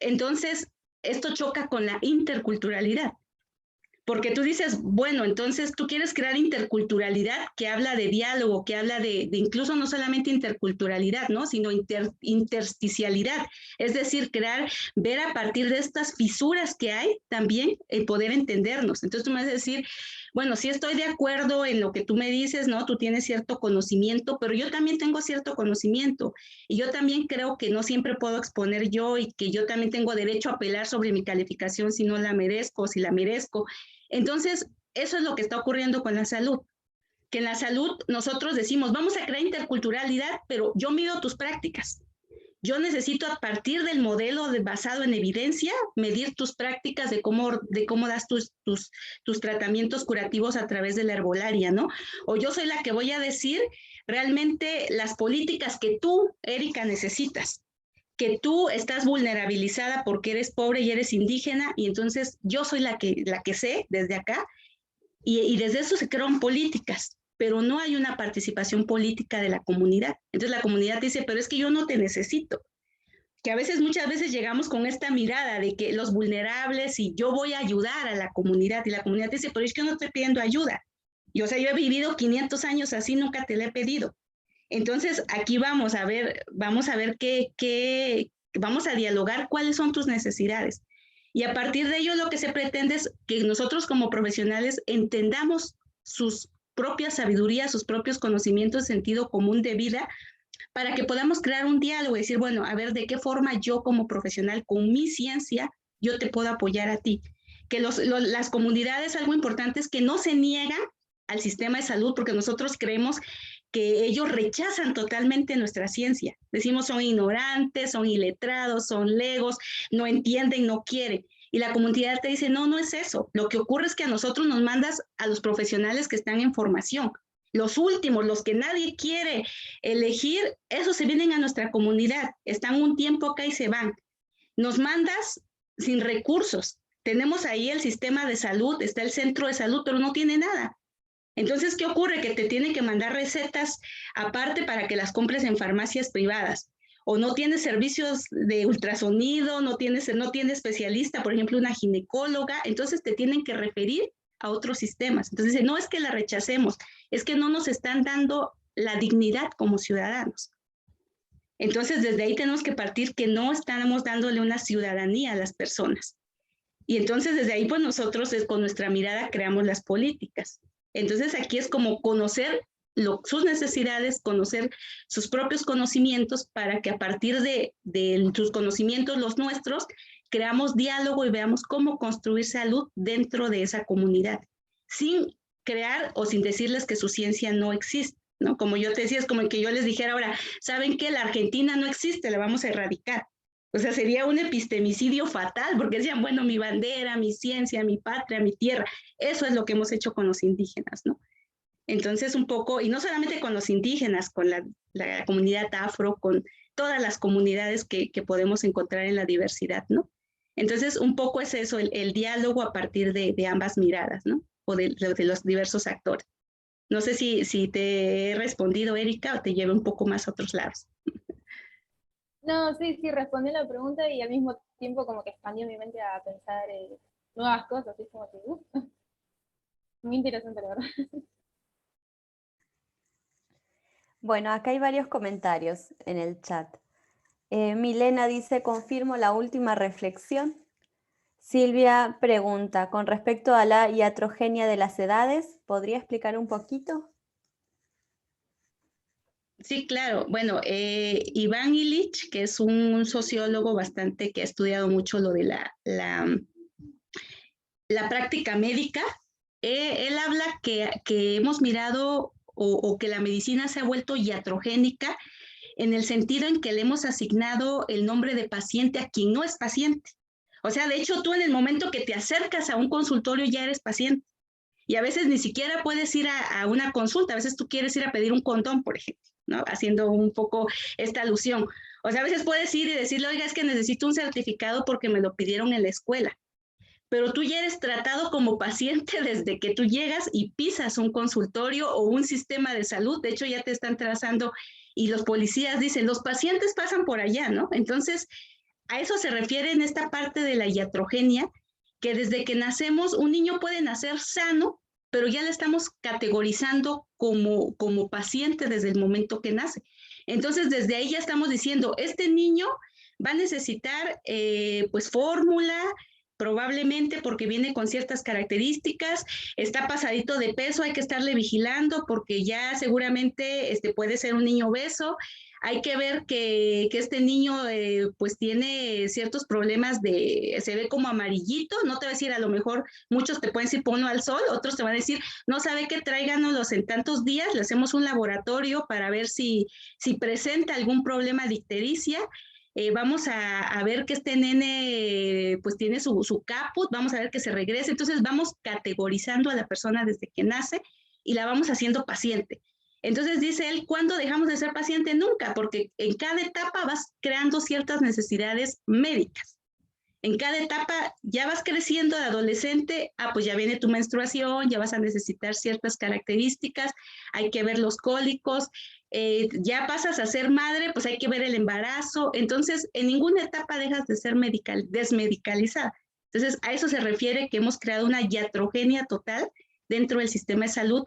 Entonces, esto choca con la interculturalidad. Porque tú dices, bueno, entonces tú quieres crear interculturalidad que habla de diálogo, que habla de incluso no solamente interculturalidad, ¿no? Sino intersticialidad. Es decir, ver a partir de estas fisuras que hay también poder entendernos. Entonces tú me vas a decir, bueno, sí estoy de acuerdo en lo que tú me dices, ¿no? Tú tienes cierto conocimiento, pero yo también tengo cierto conocimiento. Y yo también creo que no siempre puedo exponer yo y que yo también tengo derecho a apelar sobre mi calificación si no la merezco o si la merezco. Entonces, eso es lo que está ocurriendo con la salud, que en la salud nosotros decimos, vamos a crear interculturalidad, pero yo mido tus prácticas. Yo necesito, a partir del modelo basado en evidencia, medir tus prácticas de cómo das tus tratamientos curativos a través de la herbolaria, ¿no? O yo soy la que voy a decir realmente las políticas que tú, Erika, necesitas, que tú estás vulnerabilizada porque eres pobre y eres indígena, y entonces yo soy la que sé desde acá, y desde eso se crean políticas, pero no hay una participación política de la comunidad. Entonces la comunidad dice, pero es que yo no te necesito. Que a veces, muchas veces llegamos con esta mirada de que los vulnerables y yo voy a ayudar a la comunidad, y la comunidad dice, pero es que yo no estoy pidiendo ayuda. Y, o sea, yo he vivido 500 años así, nunca te la he pedido. Entonces aquí vamos a ver vamos a dialogar cuáles son tus necesidades. Y a partir de ello lo que se pretende es que nosotros como profesionales entendamos sus propia sabiduría, sus propios conocimientos, sentido común de vida, para que podamos crear un diálogo y decir, bueno, a ver, ¿de qué forma yo como profesional, con mi ciencia, yo te puedo apoyar a ti? Que las comunidades, algo importante es que no se niegan al sistema de salud, porque nosotros creemos que ellos rechazan totalmente nuestra ciencia. Decimos, son ignorantes, son iletrados, son legos, no entienden, no quieren. Y la comunidad te dice, no, no es eso. Lo que ocurre es que a nosotros nos mandas a los profesionales que están en formación. Los últimos, los que nadie quiere elegir, esos se vienen a nuestra comunidad. Están un tiempo acá y se van. Nos mandas sin recursos. Tenemos ahí el sistema de salud, está el centro de salud, pero no tiene nada. Entonces, ¿qué ocurre? Que te tienen que mandar recetas aparte para que las compres en farmacias privadas. O no tienes servicios de ultrasonido, no tiene especialista, por ejemplo, una ginecóloga, entonces te tienen que referir a otros sistemas. Entonces dice, no es que la rechacemos, es que no nos están dando la dignidad como ciudadanos. Entonces desde ahí tenemos que partir que no estamos dándole una ciudadanía a las personas. Y entonces desde ahí pues nosotros con nuestra mirada creamos las políticas. Entonces aquí es como conocer sus necesidades, conocer sus propios conocimientos, para que a partir de sus conocimientos, los nuestros, creamos diálogo y veamos cómo construir salud dentro de esa comunidad, sin crear o sin decirles que su ciencia no existe, ¿no? Como yo te decía, es como que yo les dijera ahora, ¿saben qué? La Argentina no existe, la vamos a erradicar. O sea, sería un epistemicidio fatal, porque decían, bueno, mi bandera, mi ciencia, mi patria, mi tierra. Eso es lo que hemos hecho con los indígenas, ¿no? Entonces, un poco, y no solamente con los indígenas, con la comunidad afro, con todas las comunidades que podemos encontrar en la diversidad, ¿no? Entonces, un poco es eso, el diálogo a partir de ambas miradas, ¿no? O de los diversos actores. No sé si te he respondido, Erika, o te llevo un poco más a otros lados. No, sí, respondí la pregunta y al mismo tiempo como que expandió mi mente a pensar nuevas cosas, es como que, muy interesante, la verdad. Bueno, acá hay varios comentarios en el chat. Milena dice, confirmo la última reflexión. Silvia pregunta, con respecto a la iatrogenia de las edades, ¿podría explicar un poquito? Sí, claro. Bueno, Iván Illich, que es un sociólogo que ha estudiado mucho lo de la práctica médica, él habla que hemos mirado o que la medicina se ha vuelto iatrogénica en el sentido en que le hemos asignado el nombre de paciente a quien no es paciente. O sea, de hecho, tú en el momento que te acercas a un consultorio ya eres paciente. Y a veces ni siquiera puedes ir a una consulta. A veces tú quieres ir a pedir un condón, por ejemplo, ¿no? Haciendo un poco esta alusión. O sea, a veces puedes ir y decirle, oiga, es que necesito un certificado porque me lo pidieron en la escuela. Pero tú ya eres tratado como paciente desde que tú llegas y pisas un consultorio o un sistema de salud. De hecho, ya te están trazando y los policías dicen, los pacientes pasan por allá, ¿no? Entonces, a eso se refiere en esta parte de la iatrogenia, que desde que nacemos, un niño puede nacer sano, pero ya le estamos categorizando como paciente desde el momento que nace. Entonces, desde ahí ya estamos diciendo, este niño va a necesitar pues fórmula, probablemente porque viene con ciertas características, está pasadito de peso, hay que estarle vigilando porque ya seguramente puede ser un niño obeso, hay que ver que este niño pues tiene ciertos problemas se ve como amarillito, no te voy a decir, a lo mejor muchos te pueden decir ponlo al sol, otros te van a decir, no sabe qué, tráiganoslos en tantos días, le hacemos un laboratorio para ver si presenta algún problema de ictericia. Vamos a ver que este nene pues tiene su caput, vamos a ver que se regrese, entonces vamos categorizando a la persona desde que nace y la vamos haciendo paciente. Entonces dice él, ¿cuándo dejamos de ser paciente? Nunca, porque en cada etapa vas creando ciertas necesidades médicas. En cada etapa ya vas creciendo de adolescente, pues ya viene tu menstruación, ya vas a necesitar ciertas características, hay que ver los cólicos, ya pasas a ser madre, pues hay que ver el embarazo, entonces en ninguna etapa dejas de ser desmedicalizada. Entonces a eso se refiere que hemos creado una iatrogenia total dentro del sistema de salud,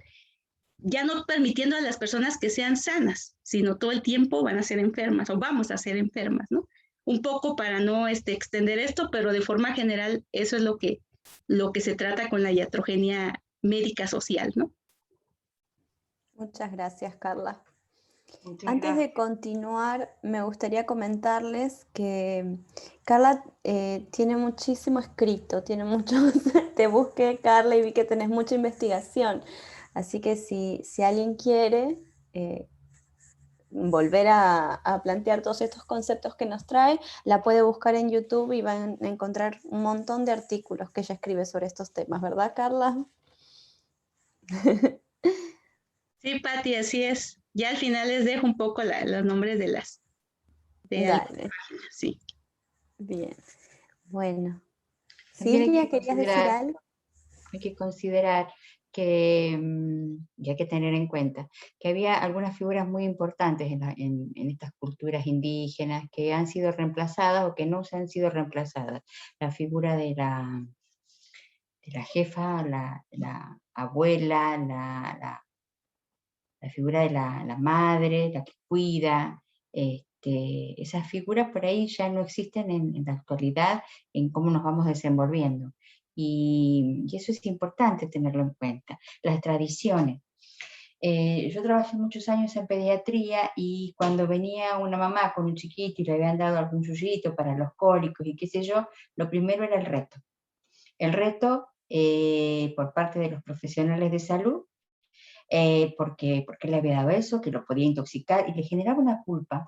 ya no permitiendo a las personas que sean sanas, sino todo el tiempo van a ser enfermas o vamos a ser enfermas, ¿no? Un poco para no extender esto, pero de forma general eso es lo que se trata con la iatrogenia médica social, ¿no? Muchas gracias, Carla. Muchas Antes gracias. de continuar, me gustaría comentarles que Carla tiene muchísimo escrito, tiene mucho, te busqué, Carla, y vi que tenés mucha investigación. Así que si alguien quiere volver a plantear todos estos conceptos que nos trae, la puede buscar en YouTube y van a encontrar un montón de artículos que ella escribe sobre estos temas, ¿verdad, Carla? Sí, Pati, así es. Ya al final les dejo un poco los nombres de Dale. páginas, sí. Bien. Bueno. También Silvia, ¿querías decir algo? hay que considerar que, y hay que tener en cuenta, que había algunas figuras muy importantes en estas culturas indígenas que han sido reemplazadas o que no se han sido reemplazadas. La figura de la jefa, la abuela, la figura de la madre, la que cuida, esas figuras por ahí ya no existen en la actualidad en cómo nos vamos desenvolviendo. Y eso es importante tenerlo en cuenta. Las tradiciones. Yo trabajé muchos años en pediatría y cuando venía una mamá con un chiquito y le habían dado algún yuyito para los cólicos y qué sé yo, lo primero era el reto. El reto por parte de los profesionales de salud, porque le había dado eso, que lo podía intoxicar y le generaba una culpa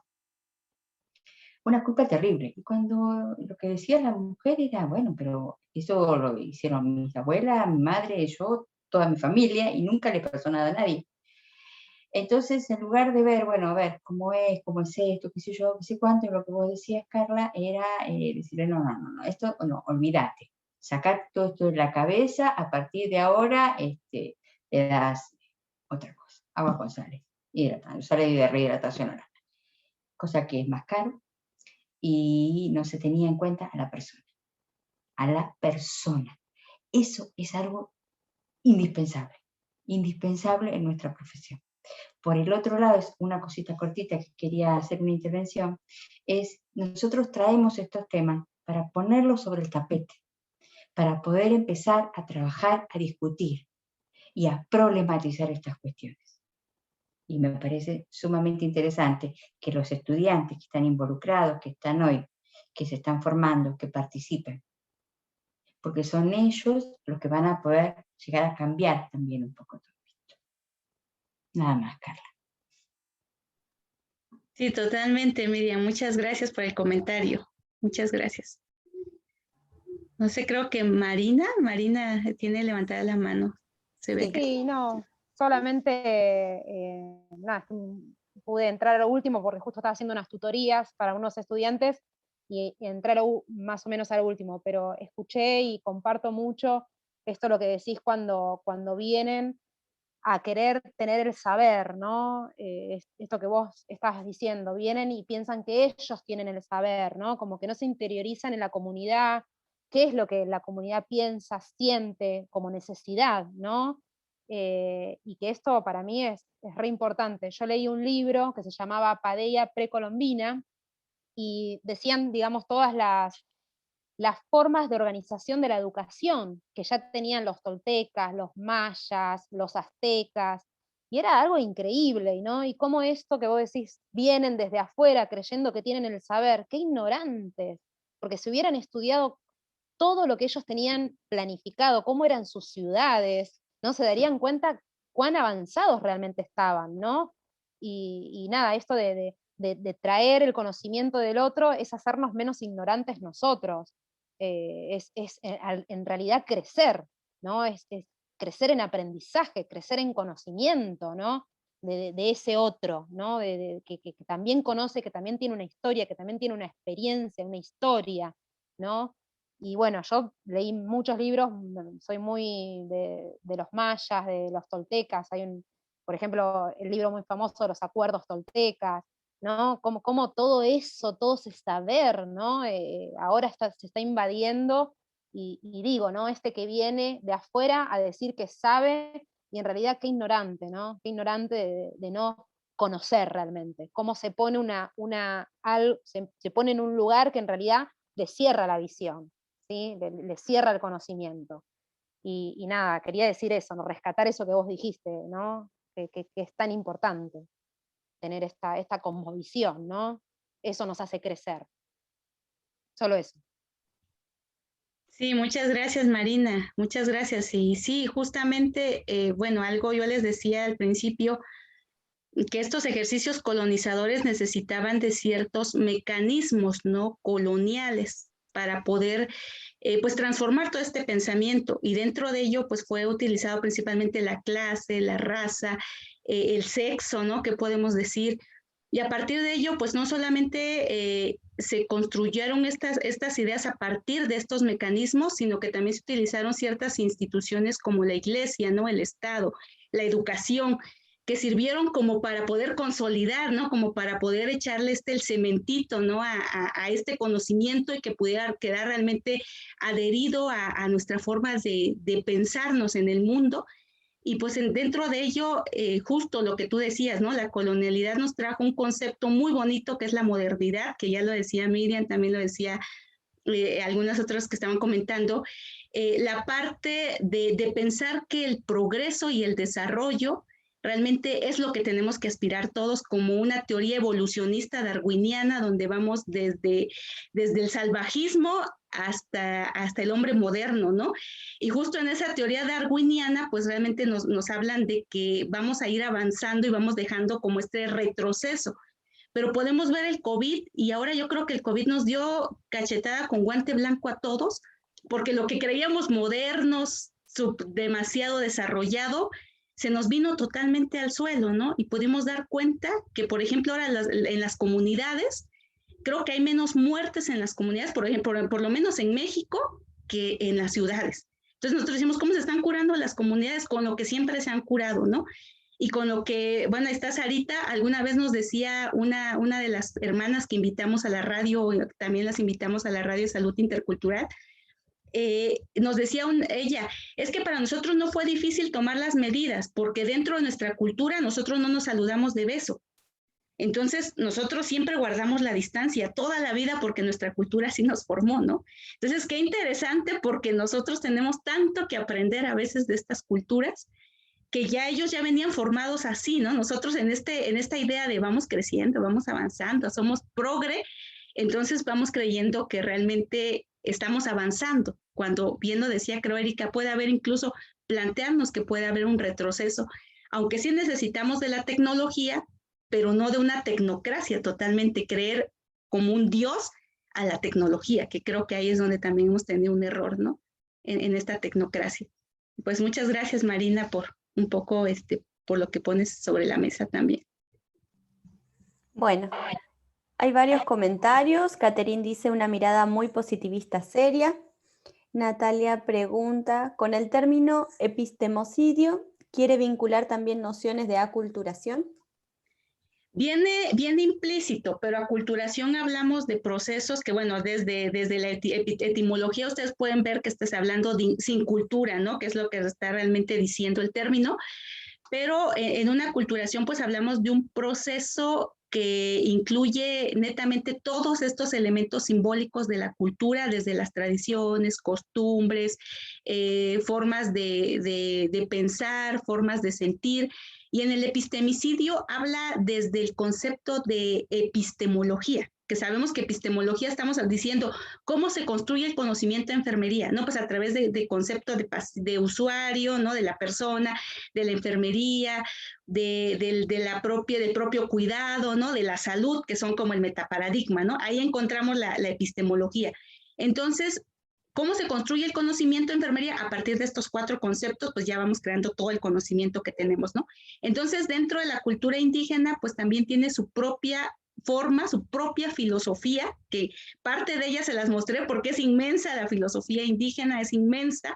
terrible. Y cuando lo que decía la mujer era, bueno, pero eso lo hicieron mis abuelas, mi madre, yo, toda mi familia, y nunca le pasó nada a nadie. Entonces, en lugar de ver, bueno, a ver, cómo es esto, qué sé yo, qué sé cuánto, lo que vos decías, Carla, era decirle, no, esto no, olvídate. Sacar todo esto de la cabeza, a partir de ahora, le das otra cosa, agua con sales, sales de rehidratación oral. Cosa que es más caro, y no se tenía en cuenta a la persona. A la persona. Eso es algo indispensable en nuestra profesión. Por el otro lado, es una cosita cortita que quería hacer una intervención, es nosotros traemos estos temas para ponerlos sobre el tapete, para poder empezar a trabajar, a discutir y a problematizar estas cuestiones. Y me parece sumamente interesante que los estudiantes que están involucrados, que están hoy, que se están formando, que participen, porque son ellos los que van a poder llegar a cambiar también un poco todo esto. Nada más, Carla. Sí, totalmente, Miriam. Muchas gracias por el comentario. Muchas gracias. No sé, creo que Marina tiene levantada la mano. Se ve que... Sí, no, solamente nada, pude entrar a lo último porque justo estaba haciendo unas tutorías para unos estudiantes y entré más o menos a lo último, pero escuché y comparto mucho esto lo que decís cuando vienen a querer tener el saber, ¿no? Esto que vos estás diciendo, vienen y piensan que ellos tienen el saber, ¿no? Como que no se interiorizan en la comunidad, qué es lo que la comunidad piensa, siente como necesidad, ¿no? Y que esto para mí es re importante. Yo leí un libro que se llamaba Paideia Precolombina y decían, digamos, todas las formas de organización de la educación que ya tenían los toltecas, los mayas, los aztecas, y era algo increíble, ¿no? Y cómo esto que vos decís, vienen desde afuera creyendo que tienen el saber, qué ignorantes, porque si hubieran estudiado todo lo que ellos tenían planificado, cómo eran sus ciudades, ¿no? Se darían cuenta cuán avanzados realmente estaban, ¿no? Y nada, esto de traer el conocimiento del otro es hacernos menos ignorantes nosotros, en realidad crecer, ¿no? Es crecer en aprendizaje, crecer en conocimiento, ¿no? De ese otro, ¿no? Que también conoce, que también tiene una historia, que también tiene una experiencia, una historia, ¿no? Y bueno, yo leí muchos libros, soy muy de los mayas, de los toltecas, por ejemplo, el libro muy famoso de los acuerdos toltecas, ¿no? Cómo todo eso, todo ese saber, ¿no? Ahora se está invadiendo y digo, ¿no? Este que viene de afuera a decir que sabe y en realidad qué ignorante, ¿no? Qué ignorante de no conocer realmente, cómo se pone se pone en un lugar que en realidad le cierra la visión, ¿sí? Le cierra el conocimiento. Y nada, quería decir eso, ¿no? Rescatar eso que vos dijiste, ¿no? Que es tan importante tener esta cosmovisión, ¿no? Eso nos hace crecer. Solo eso. Sí, muchas gracias, Marina, muchas gracias. Y sí, justamente, bueno, algo yo les decía al principio, que estos ejercicios colonizadores necesitaban de ciertos mecanismos, ¿no? Coloniales para poder, pues, transformar todo este pensamiento. Y dentro de ello, pues, fue utilizado principalmente la clase, la raza, el sexo, ¿no? ¿Qué podemos decir? Y a partir de ello, pues no solamente se construyeron estas ideas a partir de estos mecanismos, sino que también se utilizaron ciertas instituciones como la iglesia, ¿no? El Estado, la educación, que sirvieron como para poder consolidar, ¿no? Como para poder echarle el cementito, ¿no? A este conocimiento y que pudiera quedar realmente adherido a nuestra forma de pensarnos en el mundo. Y pues dentro de ello, justo lo que tú decías, ¿no? La colonialidad nos trajo un concepto muy bonito que es la modernidad, que ya lo decía Miriam, también lo decía algunas otras que estaban comentando, la parte de pensar que el progreso y el desarrollo realmente es lo que tenemos que aspirar todos como una teoría evolucionista darwiniana donde vamos desde el salvajismo hasta el hombre moderno, ¿no? Y justo en esa teoría darwiniana, pues realmente nos hablan de que vamos a ir avanzando y vamos dejando como este retroceso. Pero podemos ver el COVID y ahora yo creo que el COVID nos dio cachetada con guante blanco a todos, porque lo que creíamos modernos, demasiado desarrollado, se nos vino totalmente al suelo, ¿no? Y pudimos dar cuenta que, por ejemplo, ahora en las comunidades, creo que hay menos muertes en las comunidades, por ejemplo, por lo menos en México, que en las ciudades. Entonces nosotros decimos, ¿cómo se están curando las comunidades? Con lo que siempre se han curado, ¿no? Y con lo que, bueno, está Sarita, alguna vez nos decía una de las hermanas que invitamos a la radio, también las invitamos a la radio de Salud Intercultural, nos decía ella, es que para nosotros no fue difícil tomar las medidas, porque dentro de nuestra cultura nosotros no nos saludamos de beso. Entonces, nosotros siempre guardamos la distancia toda la vida porque nuestra cultura así nos formó, ¿no? Entonces, qué interesante porque nosotros tenemos tanto que aprender a veces de estas culturas que ya ellos ya venían formados así, ¿no? Nosotros en esta idea de vamos creciendo, vamos avanzando, somos progre, entonces vamos creyendo que realmente estamos avanzando. Cuando bien lo decía, creo, Erika, puede haber incluso plantearnos que puede haber un retroceso, aunque sí necesitamos de la tecnología, pero no de una tecnocracia, totalmente creer como un dios a la tecnología, que creo que ahí es donde también hemos tenido un error, ¿no? En esta tecnocracia. Pues muchas gracias, Marina, por un poco por lo que pones sobre la mesa también. Bueno, hay varios comentarios. Catherine dice una mirada muy positivista seria. Natalia pregunta, con el término epistemocidio, ¿quiere vincular también nociones de aculturación? Viene implícito, pero aculturación hablamos de procesos que, bueno, desde la etimología ustedes pueden ver que estás hablando de sin cultura, ¿no? Que es lo que está realmente diciendo el término, pero en una aculturación pues hablamos de un proceso que incluye netamente todos estos elementos simbólicos de la cultura, desde las tradiciones, costumbres, formas de pensar, formas de sentir. Y en el epistemicidio habla desde el concepto de epistemología, que sabemos que epistemología estamos diciendo cómo se construye el conocimiento de enfermería, ¿no? Pues a través de concepto de usuario, ¿no? De la persona, de la enfermería, del propio cuidado, ¿no? De la salud, que son como el metaparadigma, ¿no? Ahí encontramos la epistemología. Entonces, ¿cómo se construye el conocimiento de enfermería? A partir de estos 4 conceptos, pues ya vamos creando todo el conocimiento que tenemos, ¿no? Entonces, dentro de la cultura indígena, pues también tiene su propia forma, su propia filosofía, que parte de ella se las mostré porque es inmensa, la filosofía indígena es inmensa.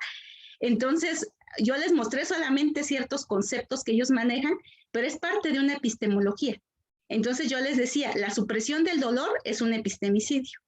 Entonces, yo les mostré solamente ciertos conceptos que ellos manejan, pero es parte de una epistemología. Entonces, yo les decía, la supresión del dolor es un epistemicidio,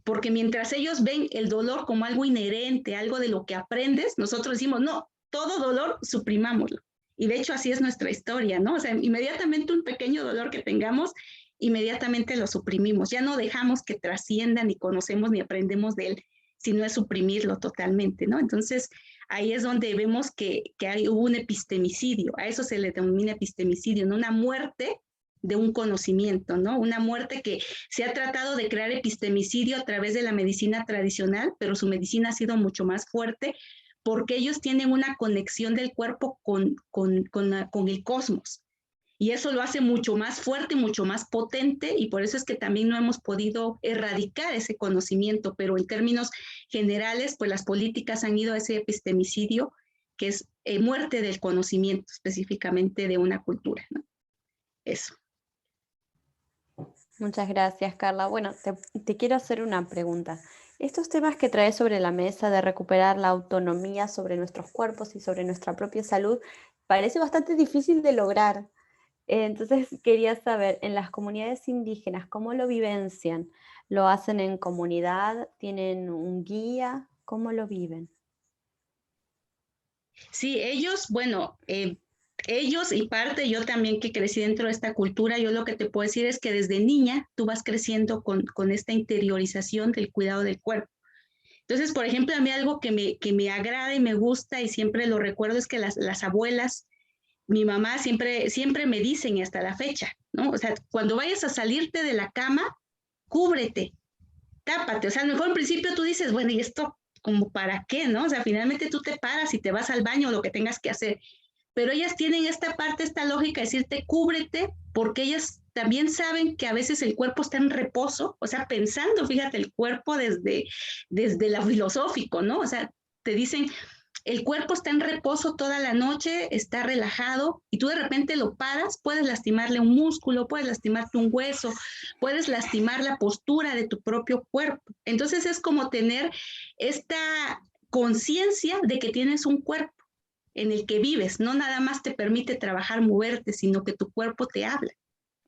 porque mientras ellos ven el dolor como algo inherente, algo de lo que aprendes, nosotros decimos, no, todo dolor suprimámoslo. Y de hecho así es nuestra historia, ¿no? O sea, inmediatamente un pequeño dolor que tengamos, inmediatamente lo suprimimos. Ya no dejamos que trascienda, ni conocemos, ni aprendemos de él, sino es suprimirlo totalmente, ¿no? Entonces, ahí es donde vemos que hubo un epistemicidio. A eso se le denomina epistemicidio, ¿no? Una muerte de un conocimiento, ¿no? Una muerte que se ha tratado de crear epistemicidio a través de la medicina tradicional, pero su medicina ha sido mucho más fuerte porque ellos tienen una conexión del cuerpo con el cosmos. Y eso lo hace mucho más fuerte, mucho más potente, y por eso es que también no hemos podido erradicar ese conocimiento, pero en términos generales, pues las políticas han ido a ese epistemicidio, que es muerte del conocimiento, específicamente de una cultura, ¿no? Eso. Muchas gracias, Carla. Bueno, te quiero hacer una pregunta. Estos temas que traes sobre la mesa de recuperar la autonomía sobre nuestros cuerpos y sobre nuestra propia salud, parece bastante difícil de lograr. Entonces quería saber, en las comunidades indígenas, ¿cómo lo vivencian? ¿Lo hacen en comunidad? ¿Tienen un guía? ¿Cómo lo viven? Sí, ellos, bueno, ellos y parte, yo también que crecí dentro de esta cultura, yo lo que te puedo decir es que desde niña tú vas creciendo con esta interiorización del cuidado del cuerpo. Entonces, por ejemplo, a mí algo que me agrada y me gusta y siempre lo recuerdo es que las abuelas, mi mamá siempre me dicen y hasta la fecha, ¿no? O sea, cuando vayas a salirte de la cama, cúbrete, tápate. O sea, a lo mejor en principio tú dices, bueno, ¿y esto como para qué, no? O sea, finalmente tú te paras y te vas al baño o lo que tengas que hacer. Pero ellas tienen esta parte, esta lógica de decirte cúbrete, porque ellas también saben que a veces el cuerpo está en reposo, o sea, pensando, fíjate, el cuerpo desde lo filosófico, ¿no? O sea, te dicen, el cuerpo está en reposo toda la noche, está relajado, y tú de repente lo paras, puedes lastimarle un músculo, puedes lastimarte un hueso, puedes lastimar la postura de tu propio cuerpo. Entonces es como tener esta conciencia de que tienes un cuerpo en el que vives, no nada más te permite trabajar, moverte, sino que tu cuerpo te habla.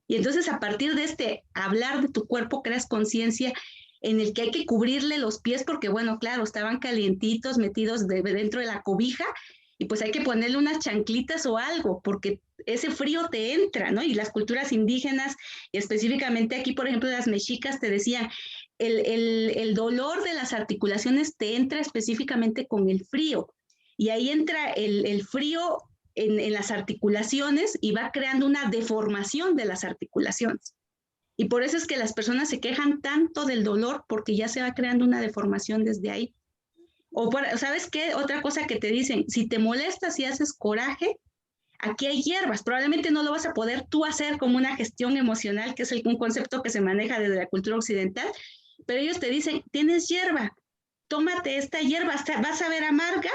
Y entonces a partir de este hablar de tu cuerpo creas conciencia en el que hay que cubrirle los pies porque, bueno, claro, estaban calientitos, metidos dentro de la cobija, y pues hay que ponerle unas chanclitas o algo, porque ese frío te entra, ¿no? Y las culturas indígenas, y específicamente aquí, por ejemplo, las mexicas te decían, el dolor de las articulaciones te entra específicamente con el frío, y ahí entra el frío en las articulaciones y va creando una deformación de las articulaciones. Y por eso es que las personas se quejan tanto del dolor, porque ya se va creando una deformación desde ahí. ¿Sabes qué? Otra cosa que te dicen, si te molestas y haces coraje, aquí hay hierbas. Probablemente no lo vas a poder tú hacer como una gestión emocional, que es un concepto que se maneja desde la cultura occidental, pero ellos te dicen, tienes hierba, tómate esta hierba, vas a ver amarga,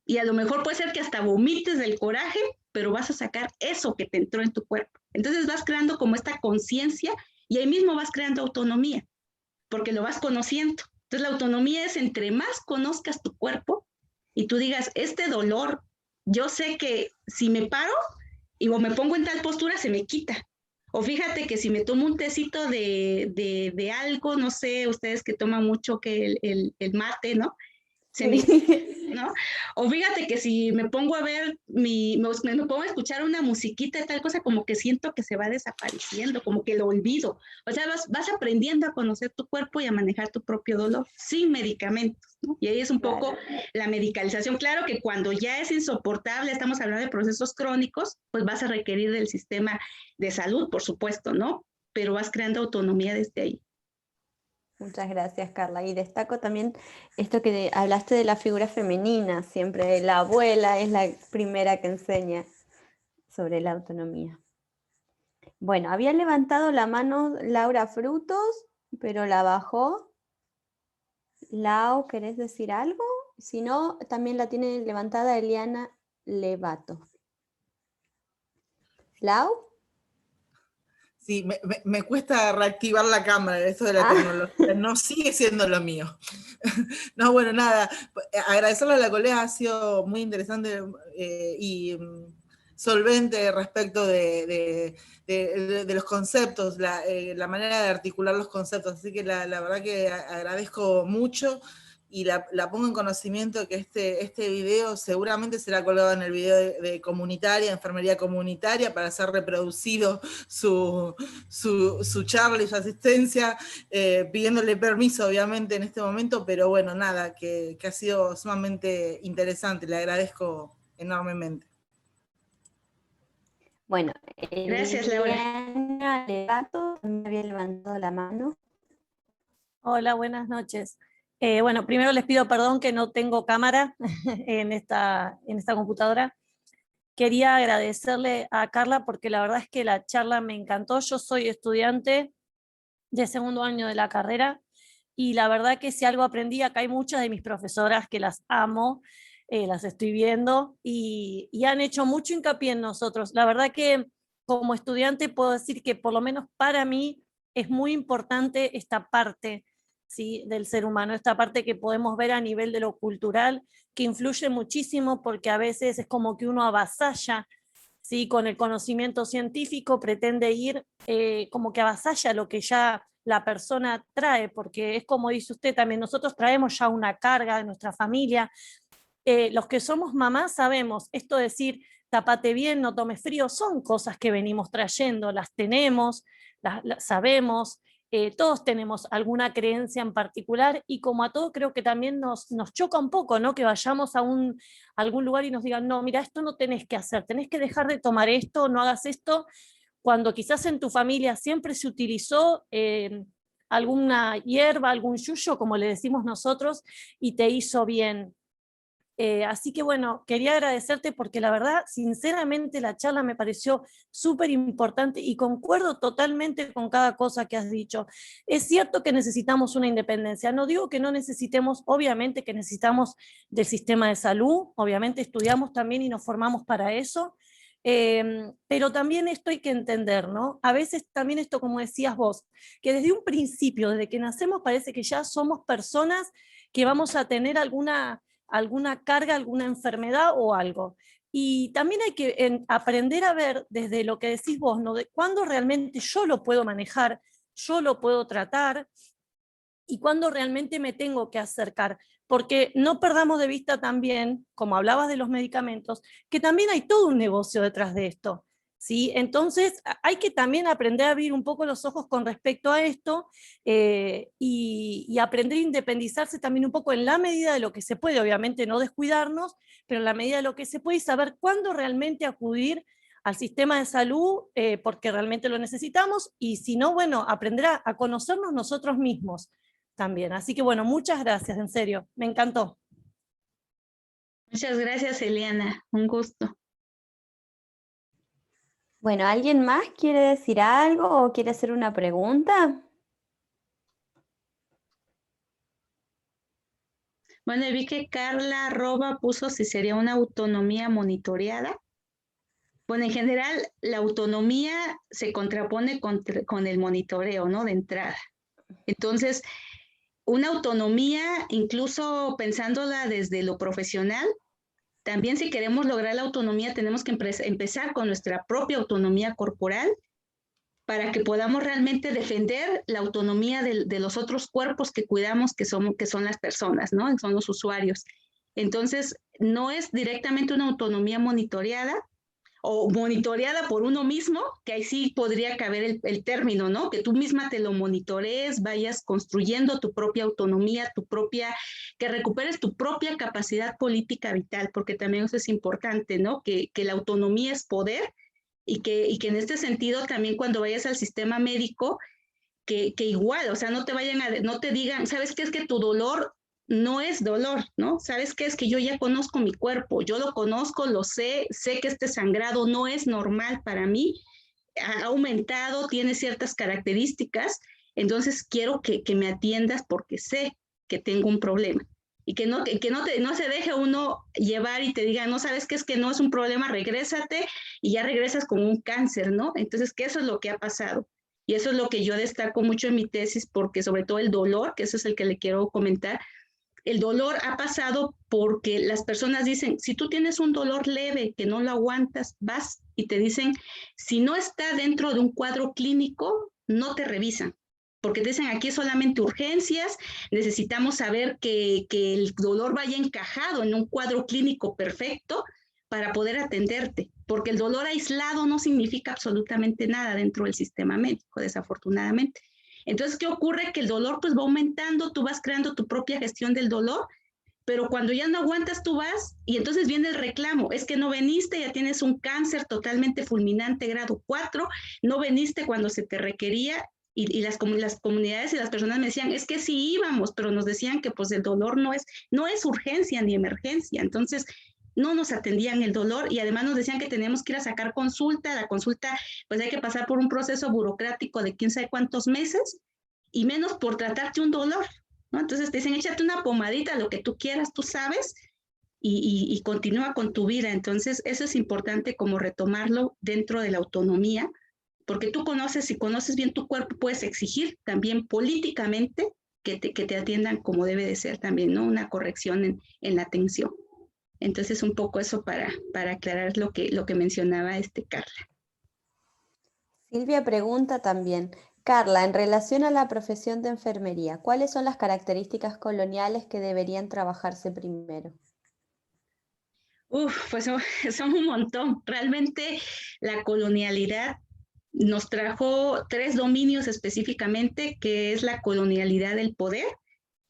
y a lo mejor puede ser que hasta vomites del coraje, pero vas a sacar eso que te entró en tu cuerpo. Entonces vas creando como esta conciencia y ahí mismo vas creando autonomía, porque lo vas conociendo. Entonces la autonomía es entre más conozcas tu cuerpo y tú digas, este dolor, yo sé que si me paro y me pongo en tal postura, se me quita. O fíjate que si me tomo un tecito de algo, no sé, ustedes que toman mucho que el mate, ¿no? ¿no? O fíjate que si me pongo a ver, me pongo a escuchar una musiquita, tal cosa, como que siento que se va desapareciendo, como que lo olvido. O sea, vas aprendiendo a conocer tu cuerpo y a manejar tu propio dolor sin medicamentos, ¿no? Y ahí es un poco la medicalización. Claro que cuando ya es insoportable, estamos hablando de procesos crónicos, pues vas a requerir del sistema de salud, por supuesto, ¿no? Pero vas creando autonomía desde ahí. Muchas gracias, Carla. Y destaco también esto que hablaste de la figura femenina, siempre la abuela es la primera que enseña sobre la autonomía. Bueno, había levantado la mano Laura Frutos, pero la bajó. Lau, ¿querés decir algo? Si no, también la tiene levantada Eliana Levato. ¿Lau? Sí, me cuesta reactivar la cámara, esto de la tecnología no sigue siendo lo mío. No, bueno, nada, agradecerle a la colega, ha sido muy interesante y solvente respecto de los conceptos, la manera de articular los conceptos, así que la verdad que agradezco mucho y la pongo en conocimiento que este video seguramente será colgado en el video de comunitaria, enfermería comunitaria, para ser reproducido su charla y su asistencia, pidiéndole permiso obviamente en este momento, pero bueno, nada, que ha sido sumamente interesante, le agradezco enormemente. Bueno, gracias, Laura. Eliana Levato también había levantado la mano. Hola, buenas noches. Bueno, primero les pido perdón que no tengo cámara en esta computadora. Quería agradecerle a Carla porque la verdad es que la charla me encantó. Yo soy estudiante de segundo año de la carrera y la verdad que si algo aprendí, acá hay muchas de mis profesoras que las amo, las estoy viendo y han hecho mucho hincapié en nosotros. La verdad que como estudiante puedo decir que por lo menos para mí es muy importante esta parte, ¿sí?, del ser humano, esta parte que podemos ver a nivel de lo cultural, que influye muchísimo porque a veces es como que uno avasalla, ¿sí?, con el conocimiento científico, pretende ir como que avasalla lo que ya la persona trae, porque es como dice usted también, nosotros traemos ya una carga de nuestra familia. Los que somos mamás sabemos, esto de decir, tapate bien, no tomes frío, son cosas que venimos trayendo, las tenemos, las sabemos, todos tenemos alguna creencia en particular y como a todos creo que también nos choca un poco, ¿no?, que vayamos a algún lugar y nos digan, no, mira, esto no tenés que hacer, tenés que dejar de tomar esto, no hagas esto, cuando quizás en tu familia siempre se utilizó alguna hierba, algún yuyo, como le decimos nosotros, y te hizo bien. Así que bueno, quería agradecerte porque la verdad, sinceramente, la charla me pareció súper importante y concuerdo totalmente con cada cosa que has dicho. Es cierto que necesitamos una independencia, no digo que no necesitemos, obviamente que necesitamos del sistema de salud, obviamente estudiamos también y nos formamos para eso, pero también esto hay que entender, ¿no? A veces también esto, como decías vos, que desde un principio, desde que nacemos, parece que ya somos personas que vamos a tener alguna carga, alguna enfermedad o algo. Y también hay que aprender a ver desde lo que decís vos, ¿no?, de cuándo realmente yo lo puedo manejar, yo lo puedo tratar y cuándo realmente me tengo que acercar. Porque no perdamos de vista también, como hablabas de los medicamentos, que también hay todo un negocio detrás de esto, ¿sí? Entonces hay que también aprender a abrir un poco los ojos con respecto a esto y aprender a independizarse también un poco en la medida de lo que se puede, obviamente no descuidarnos, pero en la medida de lo que se puede y saber cuándo realmente acudir al sistema de salud porque realmente lo necesitamos y si no, bueno, aprender a conocernos nosotros mismos también. Así que bueno, muchas gracias, en serio, me encantó. Muchas gracias, Eliana, un gusto. Bueno, ¿alguien más quiere decir algo o quiere hacer una pregunta? Bueno, vi que Carla Arroba puso si sería una autonomía monitoreada. Bueno, en general, la autonomía se contrapone con el monitoreo, ¿no?, de entrada. Entonces, una autonomía, incluso pensándola desde lo profesional, también si queremos lograr la autonomía tenemos que empezar con nuestra propia autonomía corporal para que podamos realmente defender la autonomía de los otros cuerpos que cuidamos, que son las personas, ¿no? Son los usuarios. Entonces, no es directamente una autonomía monitoreada o monitoreada por uno mismo, que ahí sí podría caber el término, ¿no? Que tú misma te lo monitorees, vayas construyendo tu propia autonomía, que recuperes tu propia capacidad política vital, porque también eso es importante, ¿no? Que la autonomía es poder, y que en este sentido también cuando vayas al sistema médico, que igual, o sea, no te digan, ¿sabes qué? Es que tu dolor no es dolor, ¿no? ¿Sabes qué? Es que yo ya conozco mi cuerpo, yo lo conozco, lo sé que este sangrado no es normal para mí, ha aumentado, tiene ciertas características, entonces quiero que me atiendas porque sé que tengo un problema. Y que no se deje uno llevar y te diga, no, sabes qué, es que no es un problema, regrésate, y ya regresas con un cáncer, ¿no? Entonces, que eso es lo que ha pasado. Y eso es lo que yo destaco mucho en mi tesis, porque sobre todo el dolor, que eso es el que le quiero comentar, el dolor ha pasado porque las personas dicen, si tú tienes un dolor leve que no lo aguantas, vas y te dicen, si no está dentro de un cuadro clínico, no te revisan. Porque te dicen, aquí es solamente urgencias, necesitamos saber que el dolor vaya encajado en un cuadro clínico perfecto para poder atenderte, porque el dolor aislado no significa absolutamente nada dentro del sistema médico, desafortunadamente. Entonces, ¿qué ocurre? Que el dolor pues va aumentando, tú vas creando tu propia gestión del dolor, pero cuando ya no aguantas tú vas y entonces viene el reclamo, es que no veniste, ya tienes un cáncer totalmente fulminante grado 4, no veniste cuando se te requería. Y las comunidades y las personas me decían, es que sí íbamos, pero nos decían que pues el dolor no es urgencia ni emergencia, entonces no nos atendían el dolor y además nos decían que teníamos que ir a sacar consulta, la consulta pues hay que pasar por un proceso burocrático de quién sabe cuántos meses y menos por tratarte un dolor, ¿no? Entonces te dicen, échate una pomadita, lo que tú quieras, tú sabes, y continúa con tu vida. Entonces eso es importante como retomarlo dentro de la autonomía, porque tú si conoces bien tu cuerpo, puedes exigir también políticamente que te atiendan como debe de ser también, ¿no? Una corrección en la atención. Entonces, un poco eso para aclarar lo que mencionaba Carla. Silvia pregunta también, Carla, en relación a la profesión de enfermería, ¿cuáles son las características coloniales que deberían trabajarse primero? Pues son un montón. Realmente la colonialidad nos trajo 3 dominios específicamente, que es la colonialidad del poder,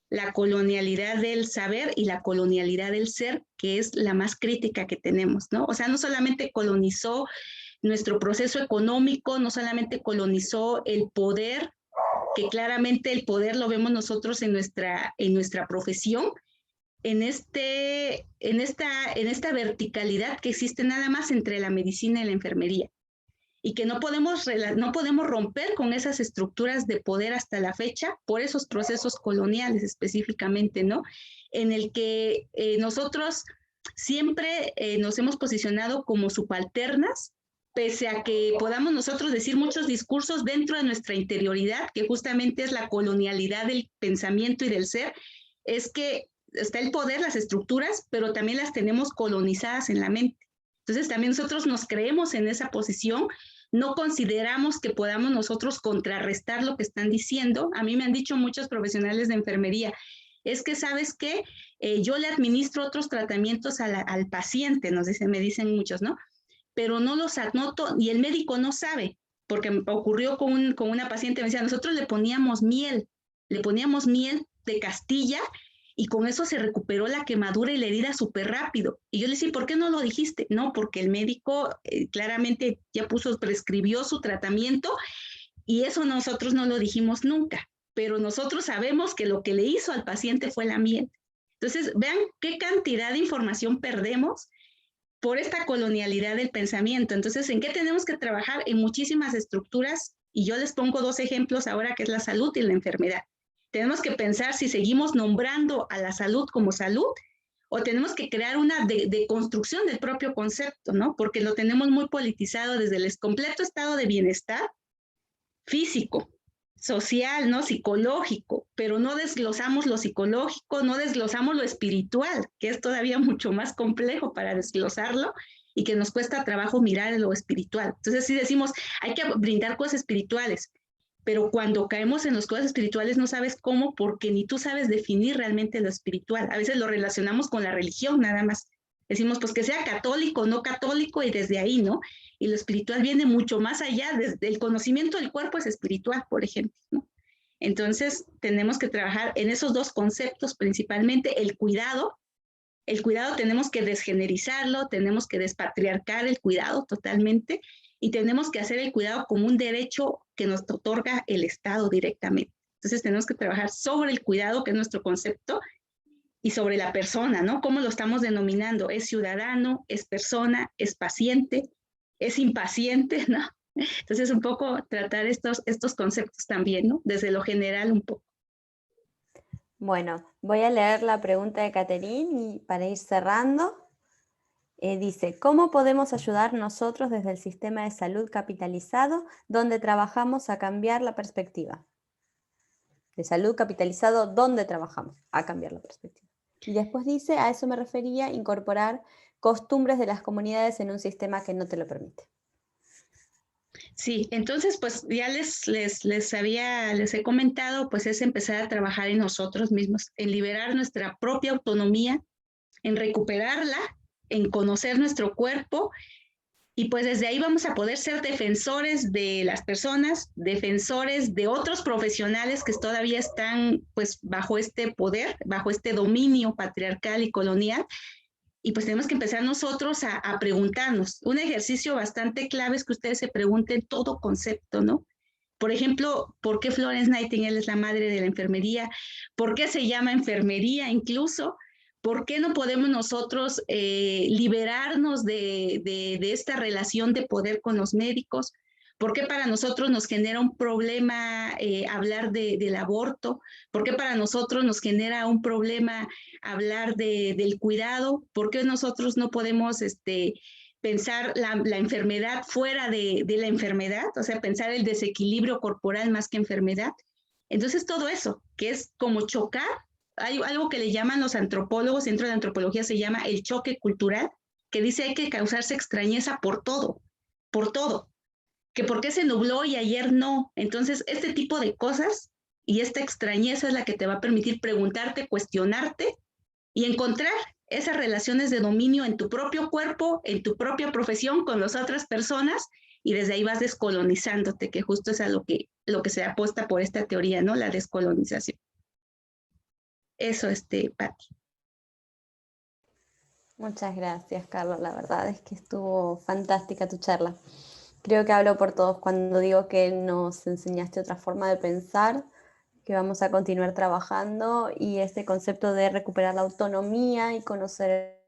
la colonialidad del saber y la colonialidad del ser, que es la más crítica que tenemos, ¿no? O sea, no solamente colonizó nuestro proceso económico, no solamente colonizó el poder, que claramente el poder lo vemos nosotros en nuestra profesión, en esta verticalidad que existe nada más entre la medicina y la enfermería, y que no podemos romper con esas estructuras de poder hasta la fecha por esos procesos coloniales específicamente, ¿no? En el que nosotros siempre nos hemos posicionado como subalternas, pese a que podamos nosotros decir muchos discursos dentro de nuestra interioridad, que justamente es la colonialidad del pensamiento y del ser, es que está el poder, las estructuras, pero también las tenemos colonizadas en la mente. Entonces también nosotros nos creemos en esa posición, no consideramos que podamos nosotros contrarrestar lo que están diciendo. A mí me han dicho muchos profesionales de enfermería, es que ¿sabes qué? Yo le administro otros tratamientos al paciente, me dicen muchos, ¿no? Pero no los anoto y el médico no sabe, porque me ocurrió con una paciente, me decía, nosotros le poníamos miel de Castilla, y con eso se recuperó la quemadura y la herida súper rápido. Y yo le decía, ¿por qué no lo dijiste? No, porque el médico claramente ya prescribió su tratamiento y eso nosotros no lo dijimos nunca. Pero nosotros sabemos que lo que le hizo al paciente fue la miel. Entonces, vean qué cantidad de información perdemos por esta colonialidad del pensamiento. Entonces, ¿en qué tenemos que trabajar? En muchísimas estructuras, y yo les pongo 2 ejemplos ahora, que es la salud y la enfermedad. Tenemos que pensar si seguimos nombrando a la salud como salud o tenemos que crear una deconstrucción del propio concepto, ¿no? Porque lo tenemos muy politizado desde el completo estado de bienestar físico, social, ¿no? Psicológico, pero no desglosamos lo psicológico, no desglosamos lo espiritual, que es todavía mucho más complejo para desglosarlo, y que nos cuesta trabajo mirar lo espiritual. Entonces sí decimos, hay que brindar cosas espirituales, pero cuando caemos en las cosas espirituales no sabes cómo, porque ni tú sabes definir realmente lo espiritual. A veces lo relacionamos con la religión nada más. Decimos, pues que sea católico, no católico, y desde ahí, ¿no? Y lo espiritual viene mucho más allá, desde el conocimiento del cuerpo es espiritual, por ejemplo, ¿no? Entonces, tenemos que trabajar en esos dos conceptos, principalmente el cuidado tenemos que desgenerizarlo, tenemos que despatriarcar el cuidado totalmente, y tenemos que hacer el cuidado como un derecho que nos otorga el Estado directamente. Entonces tenemos que trabajar sobre el cuidado, que es nuestro concepto, y sobre la persona, ¿no? ¿Cómo lo estamos denominando? ¿Es ciudadano? ¿Es persona? ¿Es paciente? ¿Es impaciente? ¿No? Entonces un poco tratar estos conceptos también, ¿no? Desde lo general un poco. Bueno, voy a leer la pregunta de Caterine y para ir cerrando. Dice, ¿cómo podemos ayudar nosotros desde el sistema de salud capitalizado donde trabajamos a cambiar la perspectiva? De salud capitalizado, ¿dónde trabajamos a cambiar la perspectiva? Y después dice, a eso me refería, incorporar costumbres de las comunidades en un sistema que no te lo permite. Sí, entonces pues ya les he comentado, pues es empezar a trabajar en nosotros mismos, en liberar nuestra propia autonomía, en recuperarla, en conocer nuestro cuerpo, y pues desde ahí vamos a poder ser defensores de las personas, defensores de otros profesionales que todavía están pues bajo este poder, bajo este dominio patriarcal y colonial. Y pues tenemos que empezar nosotros a preguntarnos. Un ejercicio bastante clave es que ustedes se pregunten todo concepto, ¿no? Por ejemplo, ¿por qué Florence Nightingale es la madre de la enfermería? ¿Por qué se llama enfermería incluso? ¿Por qué no podemos nosotros liberarnos de esta relación de poder con los médicos? ¿Por qué para nosotros nos genera un problema hablar del aborto? ¿Por qué para nosotros nos genera un problema hablar del cuidado? ¿Por qué nosotros no podemos pensar la enfermedad fuera de la enfermedad? O sea, pensar el desequilibrio corporal más que enfermedad. Entonces, todo eso, que es como chocar, hay algo que le llaman los antropólogos, dentro de la antropología se llama el choque cultural, que dice hay que causarse extrañeza por todo, que por qué se nubló y ayer no. Entonces, este tipo de cosas y esta extrañeza es la que te va a permitir preguntarte, cuestionarte y encontrar esas relaciones de dominio en tu propio cuerpo, en tu propia profesión, con las otras personas, y desde ahí vas descolonizándote, que justo es a lo que se apuesta por esta teoría, ¿no? La descolonización. Eso, Pati. Muchas gracias, Carla. La verdad es que estuvo fantástica tu charla. Creo que hablo por todos cuando digo que nos enseñaste otra forma de pensar, que vamos a continuar trabajando, y este concepto de recuperar la autonomía y conocer.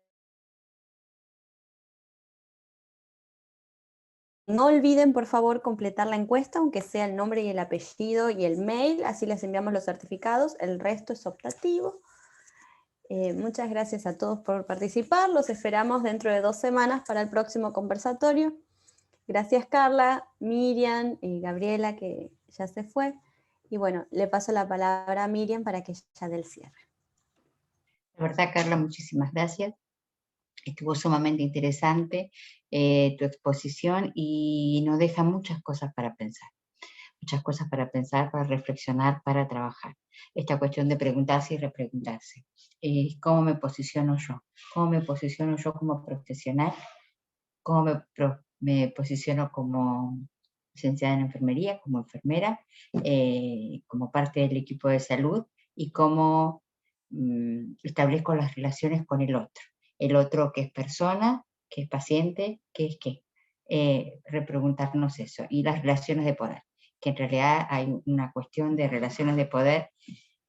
No olviden, por favor, completar la encuesta, aunque sea el nombre y el apellido y el mail, así les enviamos los certificados, el resto es optativo. Muchas gracias a todos por participar, los esperamos dentro de 2 semanas para el próximo conversatorio. Gracias Carla, Miriam y Gabriela, que ya se fue. Y bueno, le paso la palabra a Miriam para que ella dé el cierre. La verdad, Carla, muchísimas gracias. Estuvo sumamente interesante tu exposición y nos deja muchas cosas para pensar. Muchas cosas para pensar, para reflexionar, para trabajar. Esta cuestión de preguntarse y repreguntarse. ¿Cómo me posiciono yo? ¿Cómo me posiciono yo como profesional? ¿Cómo me posiciono como licenciada en enfermería, como enfermera, como parte del equipo de salud? Y cómo establezco las relaciones con el otro que es persona, que es paciente, que es qué. Repreguntarnos eso. Y las relaciones de poder, que en realidad hay una cuestión de relaciones de poder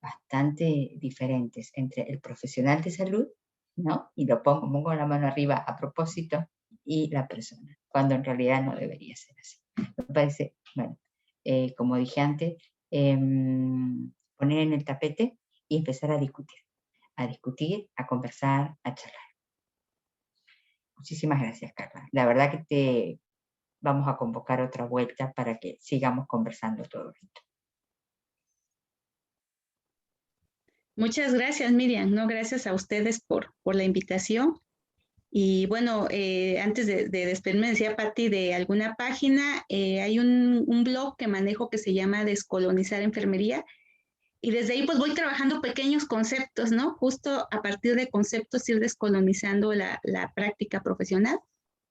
bastante diferentes entre el profesional de salud, ¿no? Y lo pongo la mano arriba a propósito, y la persona, cuando en realidad no debería ser así. Me parece, bueno, como dije antes, poner en el tapete y empezar a discutir, a conversar, a charlar. Muchísimas gracias, Carla. La verdad que te vamos a convocar otra vuelta para que sigamos conversando todo esto. Muchas gracias, Miriam. No, gracias a ustedes por la invitación. Y bueno, antes de despedirme, decía Patti de alguna página, hay un blog que manejo que se llama Descolonizar Enfermería, y desde ahí pues voy trabajando pequeños conceptos, ¿no? Justo a partir de conceptos ir descolonizando la práctica profesional.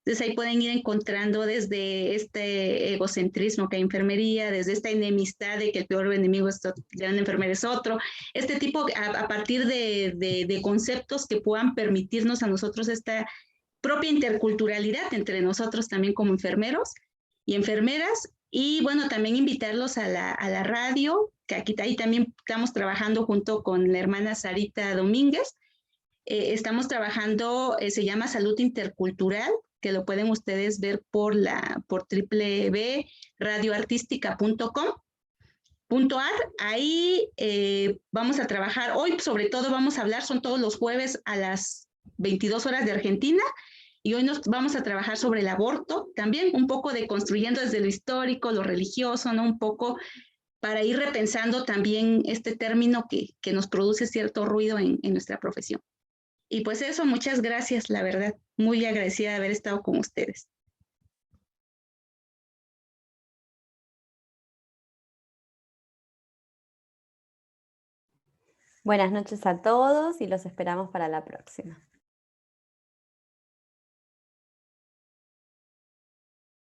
Entonces ahí pueden ir encontrando desde este egocentrismo que hay en enfermería, desde esta enemistad de que el peor enemigo de una enfermera es otro, este tipo, a partir de conceptos que puedan permitirnos a nosotros esta propia interculturalidad entre nosotros también como enfermeros y enfermeras. Y bueno, también invitarlos a la radio, que aquí ahí también estamos trabajando junto con la hermana Sarita Domínguez. Estamos trabajando, se llama Salud Intercultural, que lo pueden ustedes ver por www.radioartistica.com.ar. Ahí vamos a trabajar, hoy sobre todo vamos a hablar, son todos los jueves a las 22 horas de Argentina, y hoy nos vamos a trabajar sobre el aborto, también un poco de construyendo desde lo histórico, lo religioso, ¿no? Un poco para ir repensando también este término que nos produce cierto ruido en nuestra profesión. Y pues eso, muchas gracias, la verdad, muy agradecida de haber estado con ustedes. Buenas noches a todos y los esperamos para la próxima.